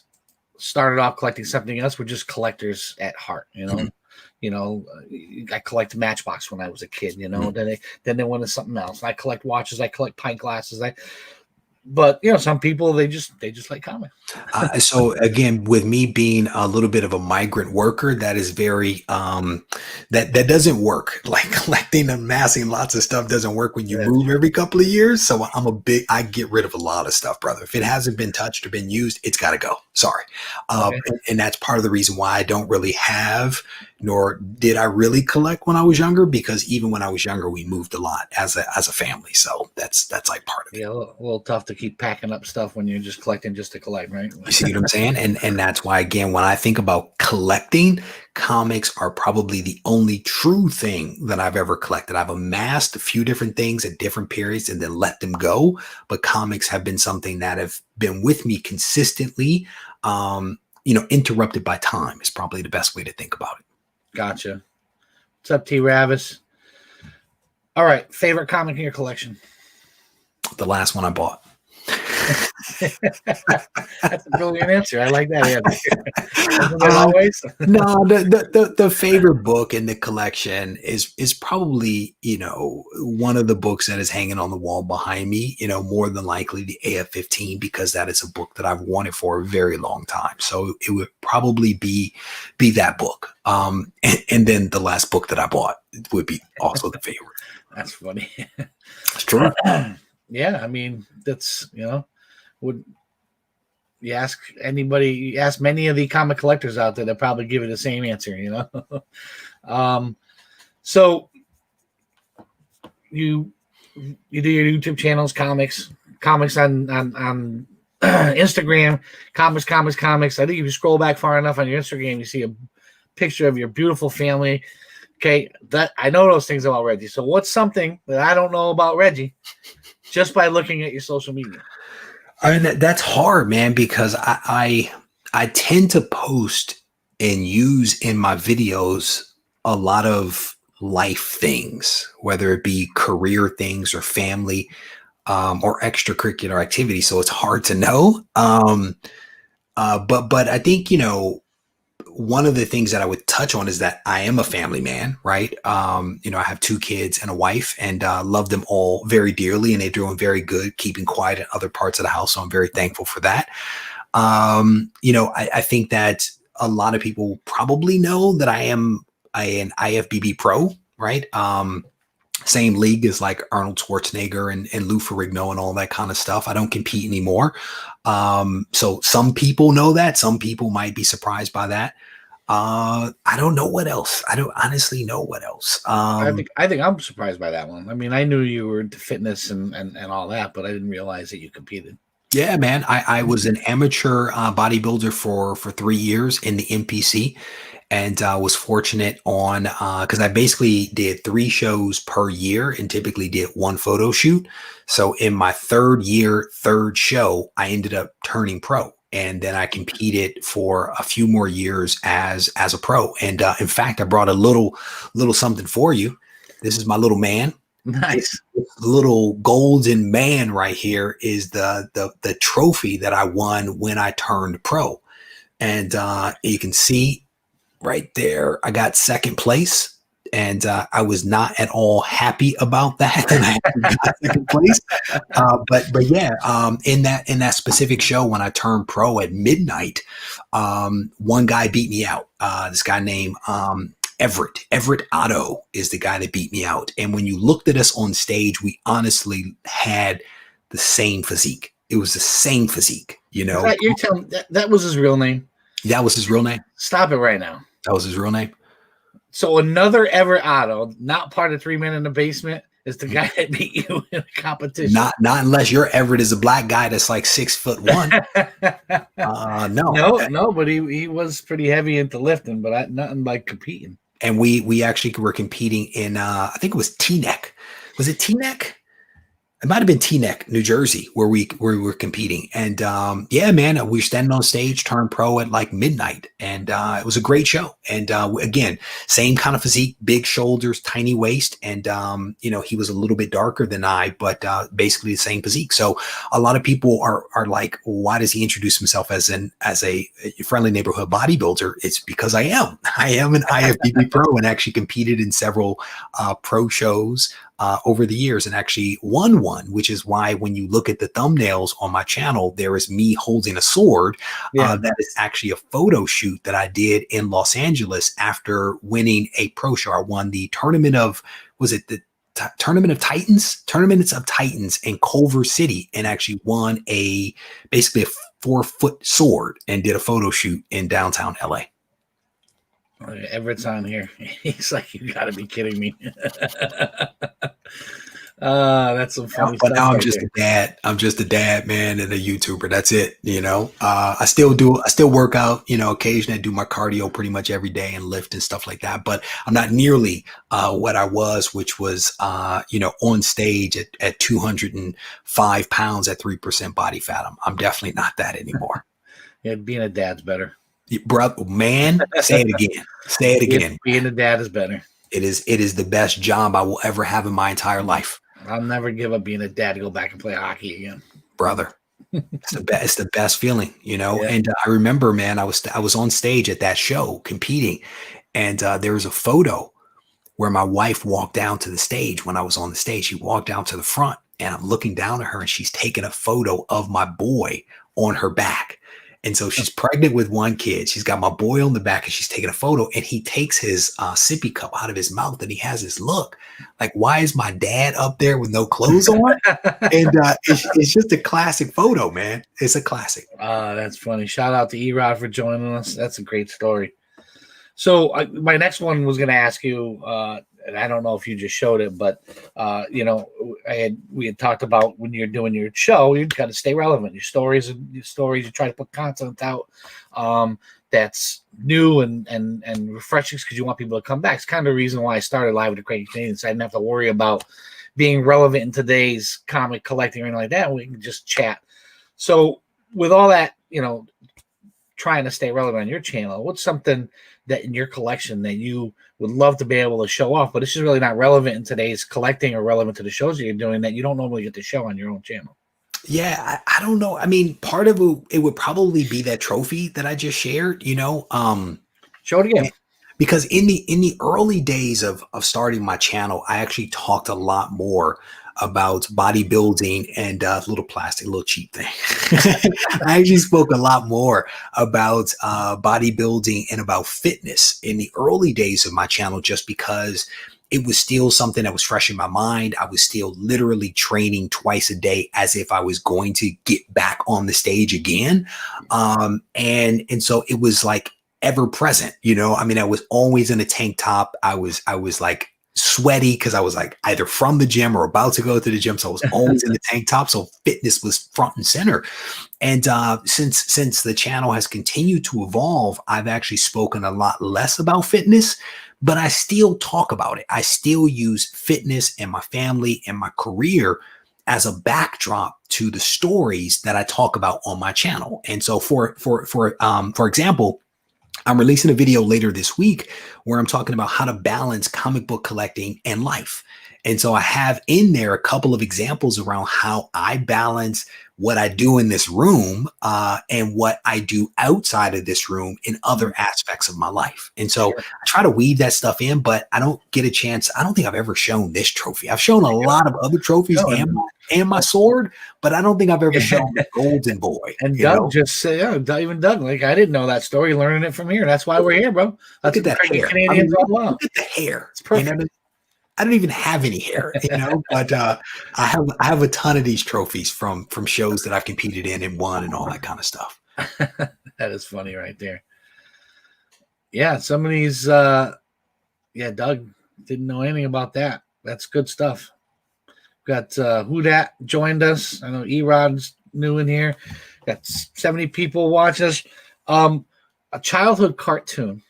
started off collecting something else. We're just collectors at heart, you know. Mm-hmm. You know, I collect Matchbox when I was a kid. You know, mm-hmm. then they went to something else. I collect watches. I collect pint glasses. But you know, some people they just like comics. So again, with me being a little bit of a migrant worker, that is very that doesn't work. Like collecting, amassing lots of stuff doesn't work when you move every couple of years. So I get rid of a lot of stuff, brother. If it hasn't been touched or been used, it's got to go. Sorry, and that's part of the reason why I don't really have, nor did I really collect when I was younger, because even when I was younger, we moved a lot as a family. So that's like part of it. Yeah, a little tough to keep packing up stuff when you're just collecting just to collect, right? You see what I'm saying? And that's why, again, when I think about collecting, comics are probably the only true thing that I've ever collected. I've amassed a few different things at different periods and then let them go. But comics have been something that have been with me consistently. Interrupted by time is probably the best way to think about it. Gotcha. What's up, T. Ravis? All right. Favorite comic in your collection? The last one I bought. That's a brilliant answer. I like that answer. Always? No, the favorite book in the collection is probably, one of the books that is hanging on the wall behind me, more than likely the AF-15, because that is a book that I've wanted for a very long time. So it would probably be that book. And then the last book that I bought would be also the favorite. That's funny. It's true. Yeah, I mean, that's, would you ask anybody, you ask many of the comic collectors out there, they'll probably give you the same answer, So you do your YouTube channels, comics on Instagram, comics. I think if you scroll back far enough on your Instagram, you see a picture of your beautiful family. Okay, that I know those things about Reggie. So what's something that I don't know about Reggie just by looking at your social media? I mean, that's hard, man, because I tend to post and use in my videos a lot of life things, whether it be career things or family or extracurricular activities. So it's hard to know. But I think, one of the things that I would touch on is that I am a family man, right? I have 2 kids and a wife, and love them all very dearly, and they're doing very good, keeping quiet in other parts of the house. So I'm very thankful for that. I think that a lot of people probably know that I am an IFBB pro, right? same league as like Arnold Schwarzenegger and Lou Ferrigno and all that kind of stuff. I don't compete anymore. So some people know that. Some people might be surprised by that. I don't know what else. I don't honestly know what else. I think I'm surprised by that one. I mean, I knew you were into fitness and all that, but I didn't realize that you competed. Yeah, man. I was an amateur bodybuilder for 3 years in the NPC, and was fortunate on because I basically did 3 shows per year and typically did 1 photo shoot. So in my 3rd year, 3rd show, I ended up turning pro. And then I competed for a few more years as a pro. And in fact, I brought a little something for you. This is my little man. Nice. This little golden man right here is the trophy that I won when I turned pro. And you can see right there, I got 2nd place. And I was not at all happy about that. And I got 2nd place. But yeah, in that specific show when I turned pro at midnight, one guy beat me out. This guy named Everett Otto is the guy that beat me out. And when you looked at us on stage, we honestly had the same physique. It was the same physique, you know. You're telling that was his real name? That was his real name. Stop it right now. That was his real name. So another Everett Otto, not part of 3 Men in the Basement, is the guy that beat you in a competition. Not unless your Everett is a black guy that's like 6'1". No, but he was pretty heavy into lifting, but nothing like competing. And we actually were competing in I think it was Teaneck. Was it Teaneck? It might have been Teaneck, New Jersey, where we were competing. And yeah, man, we were standing on stage, turned pro at like midnight. And it was a great show. And again, same kind of physique, big shoulders, tiny waist. And, you know, he was a little bit darker than I, but basically the same physique. So a lot of people are like, why does he introduce himself as a friendly neighborhood bodybuilder? It's because I am an IFBB pro and actually competed in several pro shows over the years and actually won one, which is why when you look at the thumbnails on my channel, there is me holding a sword. That is actually a photo shoot that I did in Los Angeles after winning a pro show. I won the tournament of, was it the Tournaments of Titans in Culver City, and actually won basically a 4-foot sword and did a photo shoot in downtown LA. Everett's on here. He's like, you gotta be kidding me. That's some funny stuff. But now I'm just a dad. I'm just a dad, man, and a YouTuber. That's it. You know, I still work out, you know, occasionally I do my cardio pretty much every day and lift and stuff like that. But I'm not nearly what I was, which was, you know, on stage at 205 pounds at 3% body fat. I'm definitely not that anymore. Yeah, being a dad's better. Brother, man, say it again. Say it again. Being a dad is better. It is the best job I will ever have in my entire life. I'll never give up being a dad to go back and play hockey again. Brother, it's the best feeling, you know? Yeah. And I remember, man, I was on stage at that show competing, and there was a photo where my wife walked down to the stage when I was on the stage. She walked down to the front, and I'm looking down at her, and she's taking a photo of my boy on her back. And so she's pregnant with one kid. She's got my boy on the back and she's taking a photo, and he takes his sippy cup out of his mouth and he has this look like, why is my dad up there with no clothes on? And it's just a classic photo, man. It's a classic. That's funny. Shout out to E-Rod for joining us. That's a great story. So my next one was going to ask you, and I don't know if you just showed it, but you know, we had talked about when you're doing your show, you've got to stay relevant. Your stories, you try to put content out that's new and refreshing because you want people to come back. It's kind of the reason why I started Live with the Kranky Canadian, so I didn't have to worry about being relevant in today's comic collecting or anything like that. We can just chat. So with all that, you know, trying to stay relevant on your channel, what's something that in your collection that you would love to be able to show off, but it's just really not relevant in today's collecting or relevant to the shows that you're doing that you don't normally get to show on your own channel? Yeah, I don't know. I mean, part of it would probably be that trophy that I just shared, you know. Show it again. Because in the early days of starting my channel, I actually talked a lot more about bodybuilding and little plastic, little cheap thing. I actually spoke a lot more about bodybuilding and about fitness in the early days of my channel, just because it was still something that was fresh in my mind. I was still literally training twice a day as if I was going to get back on the stage again. And so it was like ever present, you know. I mean, I was always in a tank top. I was like sweaty because I was like either from the gym or about to go to the gym. So I was always in the tank top. So fitness was front and center. And since the channel has continued to evolve, I've actually spoken a lot less about fitness, but I still talk about it. I still use fitness and my family and my career as a backdrop to the stories that I talk about on my channel. And so for example, I'm releasing a video later this week where I'm talking about how to balance comic book collecting and life. And so I have in there a couple of examples around how I balance what I do in this room and what I do outside of this room in other aspects of my life. And so I try to weave that stuff in, but I don't get a chance. I don't think I've ever shown this trophy. I've shown a lot of other trophies and my sword, but I don't think I've ever shown the Golden Boy. And Doug just said, even Doug, like, I didn't know that story, learning it from here. That's why we're here, bro. That's look at that hair. Canadians all about. Look at the hair. It's perfect. You know, I don't even have any hair, you know, but I have a ton of these trophies from shows that I've competed in and won and all that kind of stuff. That is funny right there. Yeah, some of these, Doug didn't know anything about that. That's good stuff. Got Who Dat joined us. I know E-Rod's new in here. Got 70 people watch us. A childhood cartoon,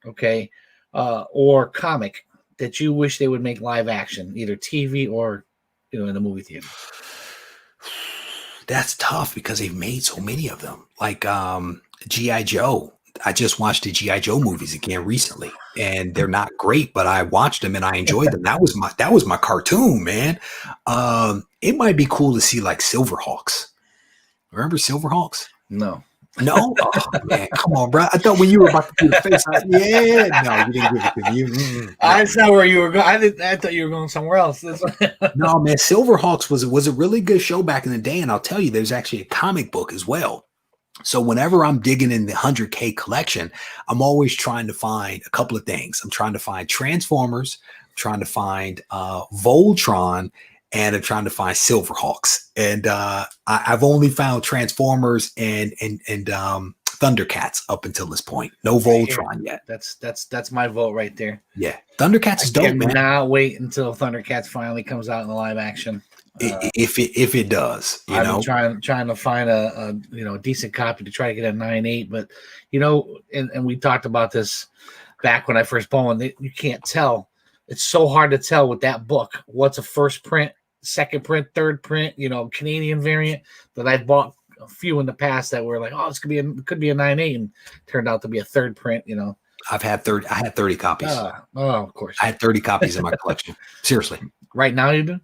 okay, or comic that you wish they would make live action, either TV or, you know, in the movie theater? That's tough because they've made so many of them. Like G.I. Joe. I just watched the G.I. Joe movies again recently, and they're not great, but I watched them and I enjoyed them. That was my cartoon, man. It might be cool to see like Silverhawks. Remember Silverhawks? No. No, oh, man, come on, bro. I thought when you were about to do the face, no, you didn't give it to me. That's not where you were going. I thought you were going somewhere else. No, man, Silverhawks was a really good show back in the day, and I'll tell you, there's actually a comic book as well. So whenever I'm digging in the 100K collection, I'm always trying to find a couple of things. I'm trying to find Transformers, I'm trying to find Voltron, and I'm trying to find Silverhawks. And I've only found Transformers and Thundercats up until this point. No Voltron yet. That's my vote right there. Yeah, Thundercats is dope, man. Now wait until Thundercats finally comes out in the live action. If it does, I'm trying to find a decent copy to try to get a 9.8, but and we talked about this back when I first bought one. You can't tell. It's so hard to tell with that book what's a first print, second print, third print, Canadian variant that I've bought a few in the past that were like, oh, this could be a 9.8, and turned out to be a third print, I had 30 copies. Of course. I had 30 copies in my collection. Seriously. Right now you do?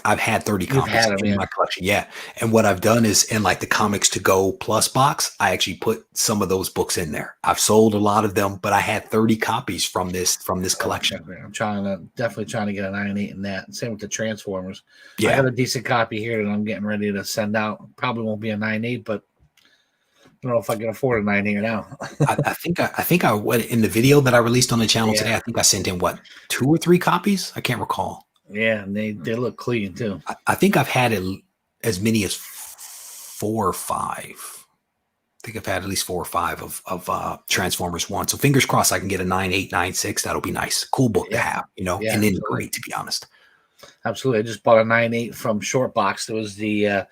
I've had 30 copies in my collection. Yeah. And what I've done is in like the Comics to Go Plus box, I actually put some of those books in there. I've sold a lot of them, but I had 30 copies from this collection. I'm definitely trying to get a 9.8 in that. Same with the Transformers. Yeah. I have a decent copy here that I'm getting ready to send out. Probably won't be a 9.8, but I don't know if I can afford a 9.8 now. I think I went in the video that I released on the channel today. I think I sent in 2 or 3 copies. I can't recall. Yeah, and they look clean too. I think I've had as many as 4 or 5. I think I've had at least 4 or 5 of Transformers 1. So fingers crossed I can get a 9.8, 9.6. That'll be nice. Cool book to have, and then great, to be honest. Absolutely. I just bought a 9.8 from Shortbox. There was the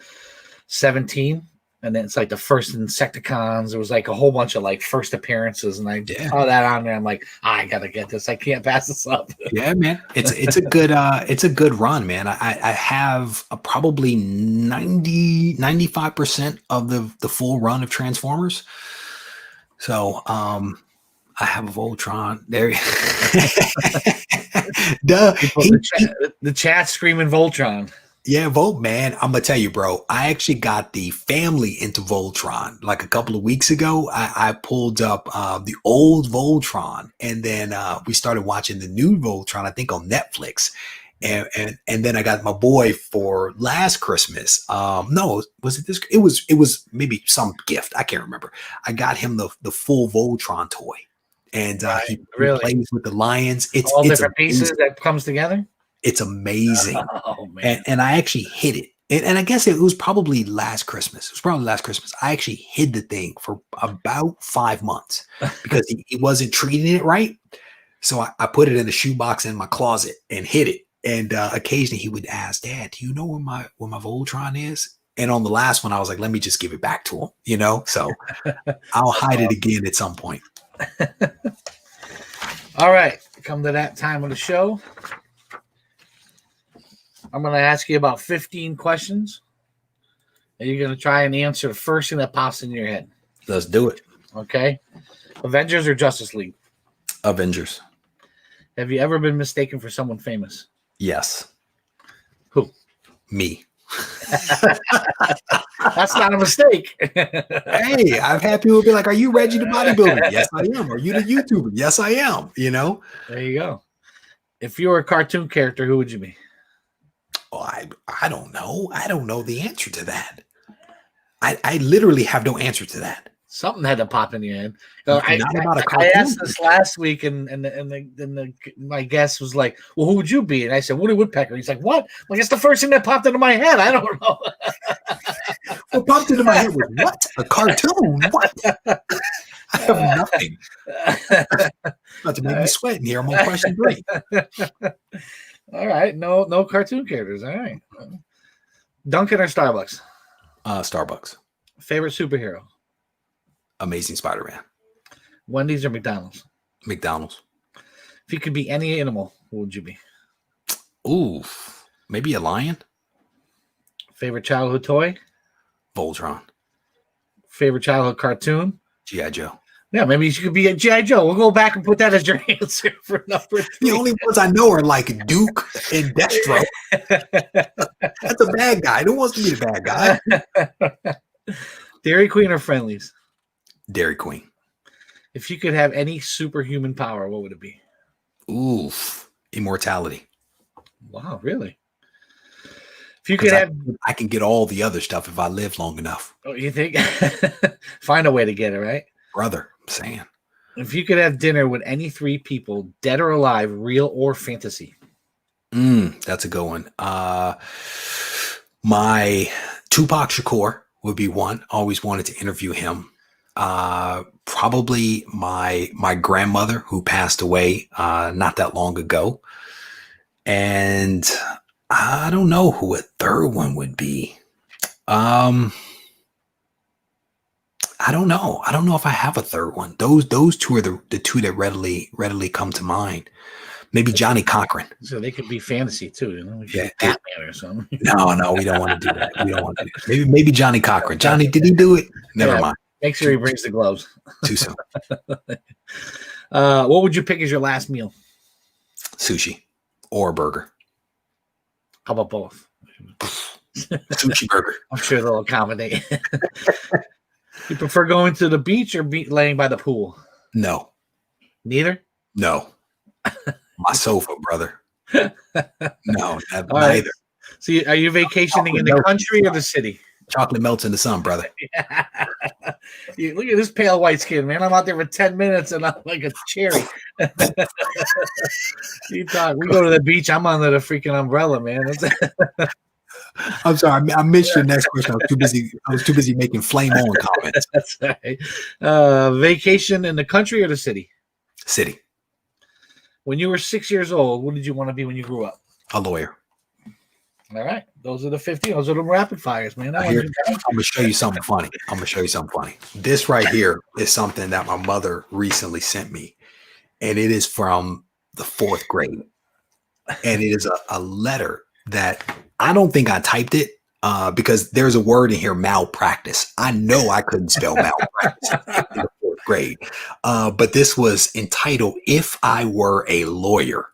17. And then it's like the first Insecticons. There was like a whole bunch of like first appearances, and I saw that on there. I'm like, I gotta get this. I can't pass this up. Yeah, man. It's a good run, man. I have probably 95% of the full run of Transformers. So I have a Voltron. There. The chat screaming Voltron. Yeah, Volt, man. I'm going to tell you, bro, I actually got the family into Voltron. Like a couple of weeks ago, I pulled up the old Voltron, and then we started watching the new Voltron, I think on Netflix. And then I got my boy for last Christmas. No, was it this? It was maybe some gift. I can't remember. I got him the full Voltron toy. and he really plays with the lions. It's all it's different amazing. pieces that comes together. It's amazing. Oh man! And I actually hid it. And I guess it was probably last Christmas. It was probably last Christmas. I actually hid the thing for about 5 months because he wasn't treating it right. So I put it in a shoebox in my closet and hid it. And occasionally he would ask, Dad, do you know where my Voltron is? And on the last one, I was like, let me just give it back to him, you know? So I'll hide it again at some point. All right. Come to that time of the show. I'm going to ask you about 15 questions. And you're going to try and answer the first thing that pops in your head. Let's do it. Okay. Avengers or Justice League? Avengers. Have you ever been mistaken for someone famous? Yes. Who? Me. That's not a mistake. Hey, I've had people be like, are you Reggie the bodybuilder? Yes, I am. Are you the YouTuber? Yes, I am. You know? There you go. If you were a cartoon character, who would you be? Oh, I don't know. I don't know the answer to that. I literally have no answer to that. Something had to pop in your head. Not about a cartoon. I asked this last week, and my guest was like, "Well, who would you be?" And I said, "Woody Woodpecker." He's like, "What?" Like, it's the first thing that popped into my head. I don't know. What popped into my head was what? A cartoon? What? I have nothing. Not to make me sweat in here. I'm on question 3. All right, no cartoon characters. All right, Dunkin' or Starbucks? Starbucks. Favorite superhero? Amazing Spider-Man. Wendy's or McDonald's? McDonald's. If you could be any animal, what would you be? Ooh, maybe a lion. Favorite childhood toy? Voltron. Favorite childhood cartoon? G.I. Joe. Yeah, maybe you could be a G.I. Joe. We'll go back and put that as your answer for number 3. The only ones I know are like Duke and Destro. That's a bad guy. Who wants to be the bad guy? Dairy Queen or Friendlies? Dairy Queen. If you could have any superhuman power, what would it be? Oof. Immortality. Wow, really? If you could have... I can get all the other stuff if I live long enough. Oh, you think? Find a way to get it, right? Brother, I'm saying. If you could have dinner with any 3 people, dead or alive, real or fantasy? That's a good one. My Tupac Shakur would be one. Always wanted to interview him. Probably my grandmother who passed away not that long ago. And I don't know who a third one would be. I don't know. I don't know if I have a third one. Those 2 are the 2 that readily come to mind. Maybe Johnny Cochran. So they could be fantasy too, you know? Yeah, Batman or something. No, we don't want to do that. We don't want to do that. Maybe Johnny Cochran. Johnny, did he do it? Never mind. Make sure he brings the gloves. Too soon. What would you pick as your last meal? Sushi or a burger. How about both? Sushi burger. I'm sure they'll accommodate. You prefer going to the beach or laying by the pool? No. Neither? No. My sofa, brother. No, neither. Right. So are you vacationing in the country or the city? Chocolate melts in the sun, brother. Yeah. Look at this pale white skin, man. I'm out there for 10 minutes and I'm like a cherry. You talk. We go to the beach. I'm under the freaking umbrella, man. I'm sorry. I missed your next question. I was too busy making flame on comments. That's right. Vacation in the country or the city? City. When you were 6 years old, what did you want to be when you grew up? A lawyer. All right. Those are the 50. Those are the rapid fires, man. I'm going to show you something funny. This right here is something that my mother recently sent me, and it is from the 4th grade. And it is a letter that I don't think I typed it because there's a word in here, malpractice. I know I couldn't spell malpractice in the 4th grade. But this was entitled, If I Were a Lawyer.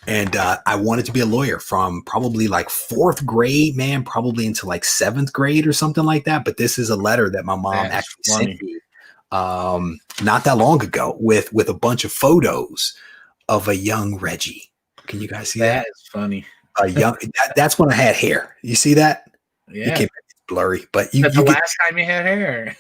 And I wanted to be a lawyer from probably like 4th grade, man, probably into like 7th grade or something like that. But this is a letter that my mom actually sent me not that long ago with a bunch of photos of a young Reggie. Can you guys see that? That is funny. That's when I had hair. You see that? Yeah. It's blurry, but you That's the get, last time you had hair.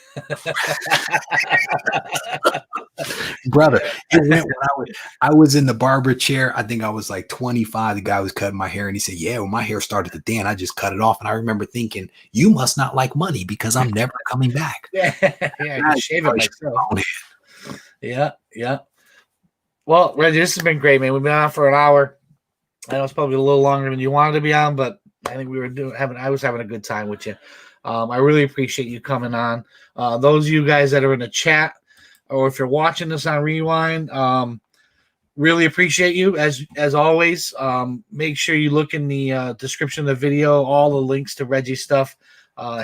brother. It went when I was in the barber chair. I think I was like 25. The guy was cutting my hair, and he said, "Yeah, when my hair started to thin, I just cut it off." And I remember thinking, "You must not like money because I'm never coming back." Yeah, I can shave it myself. Yeah, yeah. Well, Reggie, this has been great, man. We've been on for an hour. I know it's probably a little longer than you wanted to be on, but I think I was having a good time with you. I really appreciate you coming on. Those of you guys that are in the chat, or if you're watching this on Rewind, really appreciate you as always. Make sure you look in the description of the video. All the links to Reggie's stuff,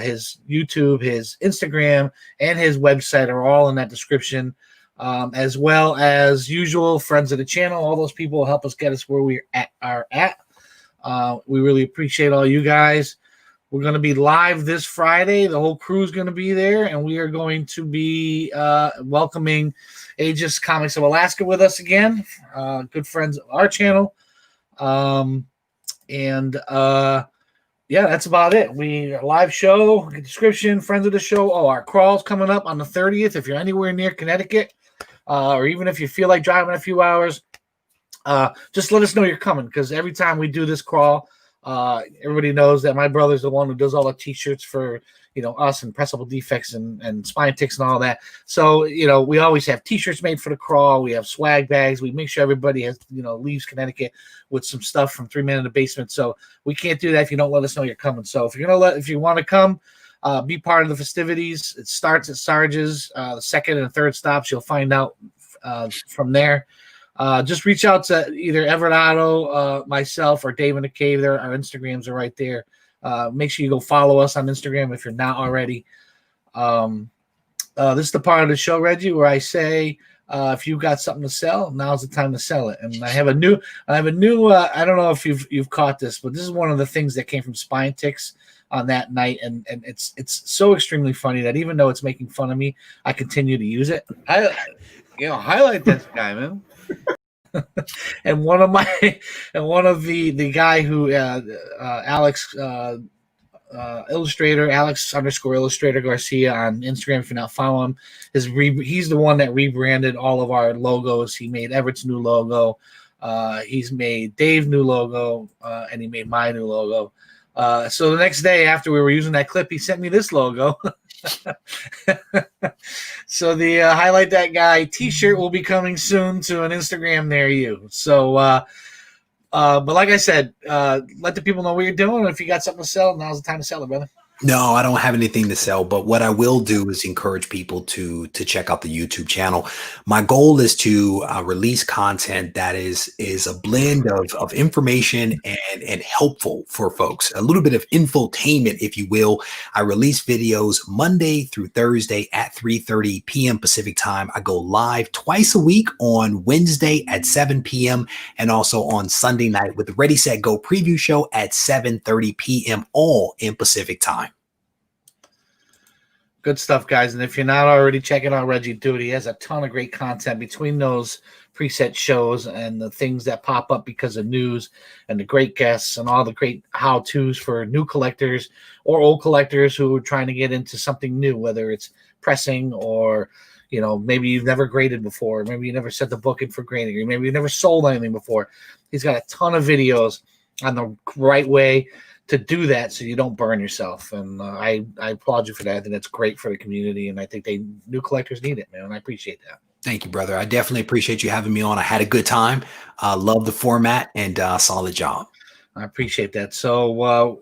his YouTube, his Instagram, and his website are all in that description. As well as usual, friends of the channel, all those people help us get us where we are at. We really appreciate all you guys. We're going to be live this Friday. The whole crew is going to be there, and we are going to be welcoming Aegis Comics of Alaska with us again. Good friends of our channel. Yeah, that's about it. Live show, description, friends of the show. Oh, our crawl's coming up on the 30th. If you're anywhere near Connecticut, or even if you feel like driving a few hours, just let us know you're coming, because every time we do this crawl, everybody knows that my brother's the one who does all the t-shirts for, us and Pressable Deffects and Spine Ticks and all that. So, we always have t-shirts made for the crawl. We have swag bags. We make sure everybody has, leaves Connecticut with some stuff from 3 Men in the Basement. So we can't do that if you don't let us know you're coming. So if you want to come, be part of the festivities. It starts at Sarge's, the second and third stops. You'll find out from there. Just reach out to either Everett Otto, myself, or Dave in the Cave. Our Instagrams are right there. Make sure you go follow us on Instagram if you're not already. This is the part of the show, Reggie, where I say, if you've got something to sell, now's the time to sell it. And I have a new. I don't know if you've caught this, but this is one of the things that came from Spine Ticks on that night, and it's so extremely funny that even though it's making fun of me, I continue to use it. Highlight this guy, man. And one of the guy who Alex Illustrator, Alex_Illustrator Garcia on Instagram, if you're not following him, he's the one that rebranded all of our logos. He made Everett's new logo, he's made Dave's new logo, and he made my new logo. So the next day after we were using that clip, he sent me this logo. So the Highlight That Guy t-shirt will be coming soon to an Instagram near you. So but like I said, let the people know what you're doing. If you got something to sell, now's the time to sell it, brother. No, I don't have anything to sell, but what I will do is encourage people to check out the YouTube channel. My goal is to release content that is a blend of information and helpful for folks, a little bit of infotainment, if you will. I release videos Monday through Thursday at 3:30 p.m. Pacific time. I go live twice a week on Wednesday at 7 p.m. and also on Sunday night with the Ready, Set, Go preview show at 7:30 p.m. all in Pacific time. Good stuff, guys. And if you're not already checking out Reggie, do it. He has a ton of great content between those preset shows and the things that pop up because of news and the great guests and all the great how-tos for new collectors or old collectors who are trying to get into something new, whether it's pressing or, maybe you've never graded before. Maybe you never set the book in for grading, or maybe you've never sold anything before. He's got a ton of videos on the right way to do that so you don't burn yourself. And I applaud you for that. I think that's great for the community, and I think new collectors need it, man. I appreciate that. Thank you, brother. I definitely appreciate you having me on. I had a good time. Love the format, and solid job. I appreciate that. So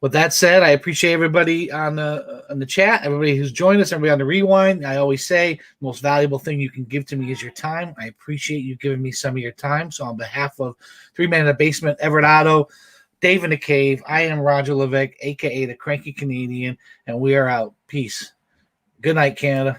with that said, I appreciate everybody on the chat, everybody who's joined us, everybody on the Rewind. I always say the most valuable thing you can give to me is your time. I appreciate you giving me some of your time. So on behalf of 3 Men in the Basement, Everett Otto, Dave in the Cave, I am Roger Levesque, a.k.a. the Kranky Canadian, and we are out. Peace. Good night, Canada.